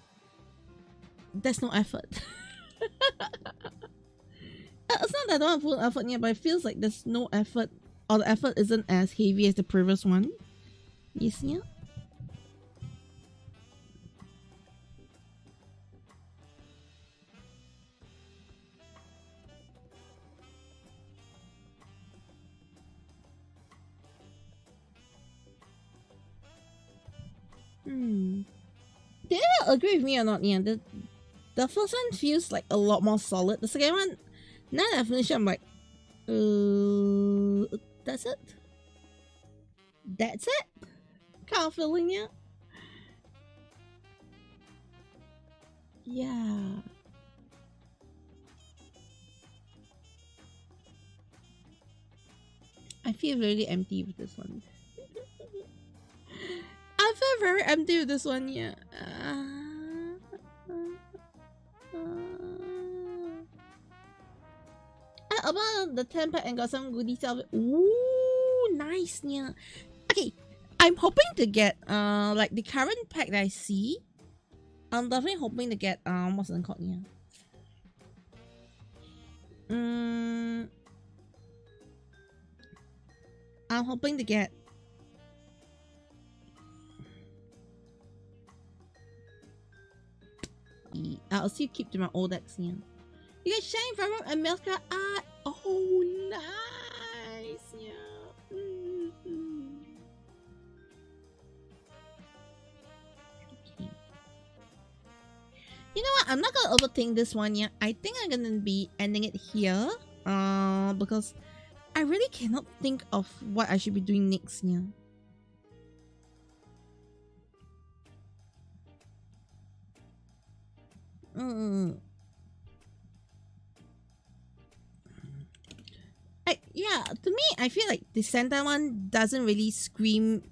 there's no effort. It's not that I don't put effort yet, but it feels like there's no effort, or the effort isn't as heavy as the previous one. Yes, yeah. Do you agree with me or not? Yeah, the first one feels like a lot more solid. The second one, now that I finished it, I'm like, that's it? That's it? Kind of feeling, yeah? Yeah. I feel really empty with this one. I feel very empty with this one, yeah. About the 10 pack and got some goodies out of it. Ooh, nice, yeah. Okay, I'm hoping to get like the current pack that I see. I'm definitely hoping to get what's it called, yeah. I'm hoping to get I'll still keep to my old decks, yeah. You get Shine from and Melka art. Oh, nice, yeah. Okay. You know what? I'm not gonna overthink this one yet. I think I'm gonna be ending it here. Because I really cannot think of what I should be doing next, yeah. Yeah, to me, I feel like the Sentai one doesn't really scream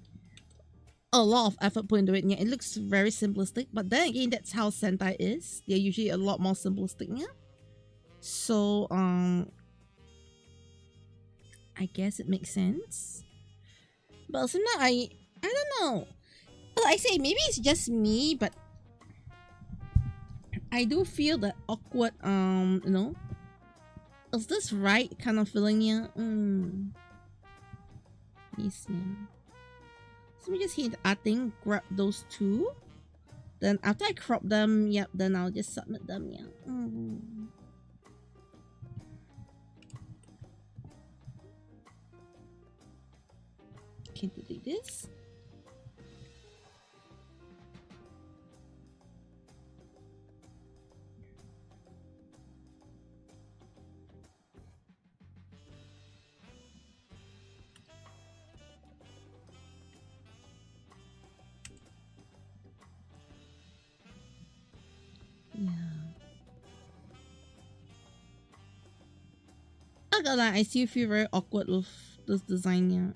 a lot of effort put into it. Yeah, it looks very simplistic, but then again, that's how Sentai is. They're usually a lot more simplistic. Yeah. So, I guess it makes sense. But sometimes I don't know. Well, I say maybe it's just me, but I do feel that awkward. You know. Is this right kind of feeling, yeah? Yes, yeah. So let me just hit adding, grab those two. Then after I crop them, yep, then I'll just submit them, yeah. Okay, delete this. Yeah. I got that. I still feel very awkward with this design. Yeah.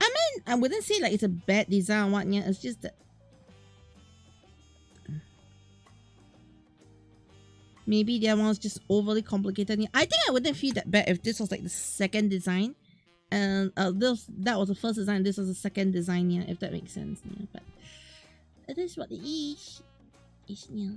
I mean, I wouldn't say like it's a bad design or what. Yeah, it's just that maybe the other one's just overly complicated. Yeah. I think I wouldn't feel that bad if this was like the second design, and that was the first design. This was the second design. Yeah, if that makes sense. Yeah, but it is what it is. Yeah.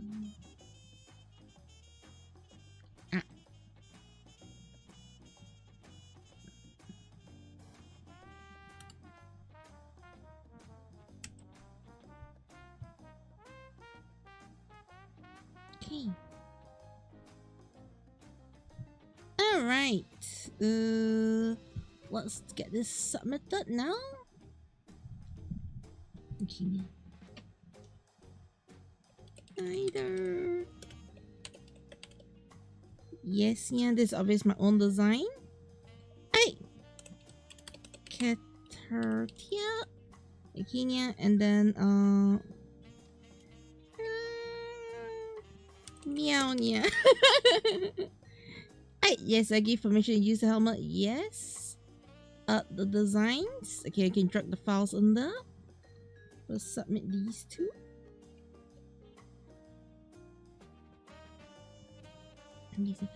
Okay. All right. Let's get this submitted now. Okay. Either. Yes, yeah, this is obviously my own design. Hey! Caturteer. Okay, yeah, and then, meow, yeah. Hey, yes, I give permission to use the helmet. Yes. the designs. Okay, I can drag the files in there. We'll submit these two. I want to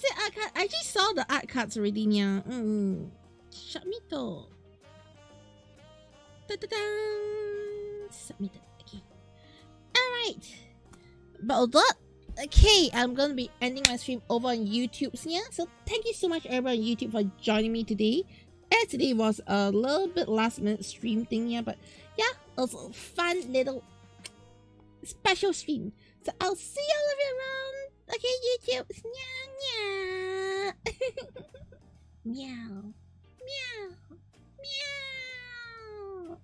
say art card. I actually saw the art cards already, yeah. Submito. Submitted. Okay. Alright. But that, okay, I'm gonna be ending my stream over on YouTube, yeah. So thank you so much everyone on YouTube for joining me today. And today was a little bit last minute stream thing, yeah, but yeah, it was a fun little special stream. So I'll see all of you around. Okay, YouTube. Meow. Meow. Meow. Meow.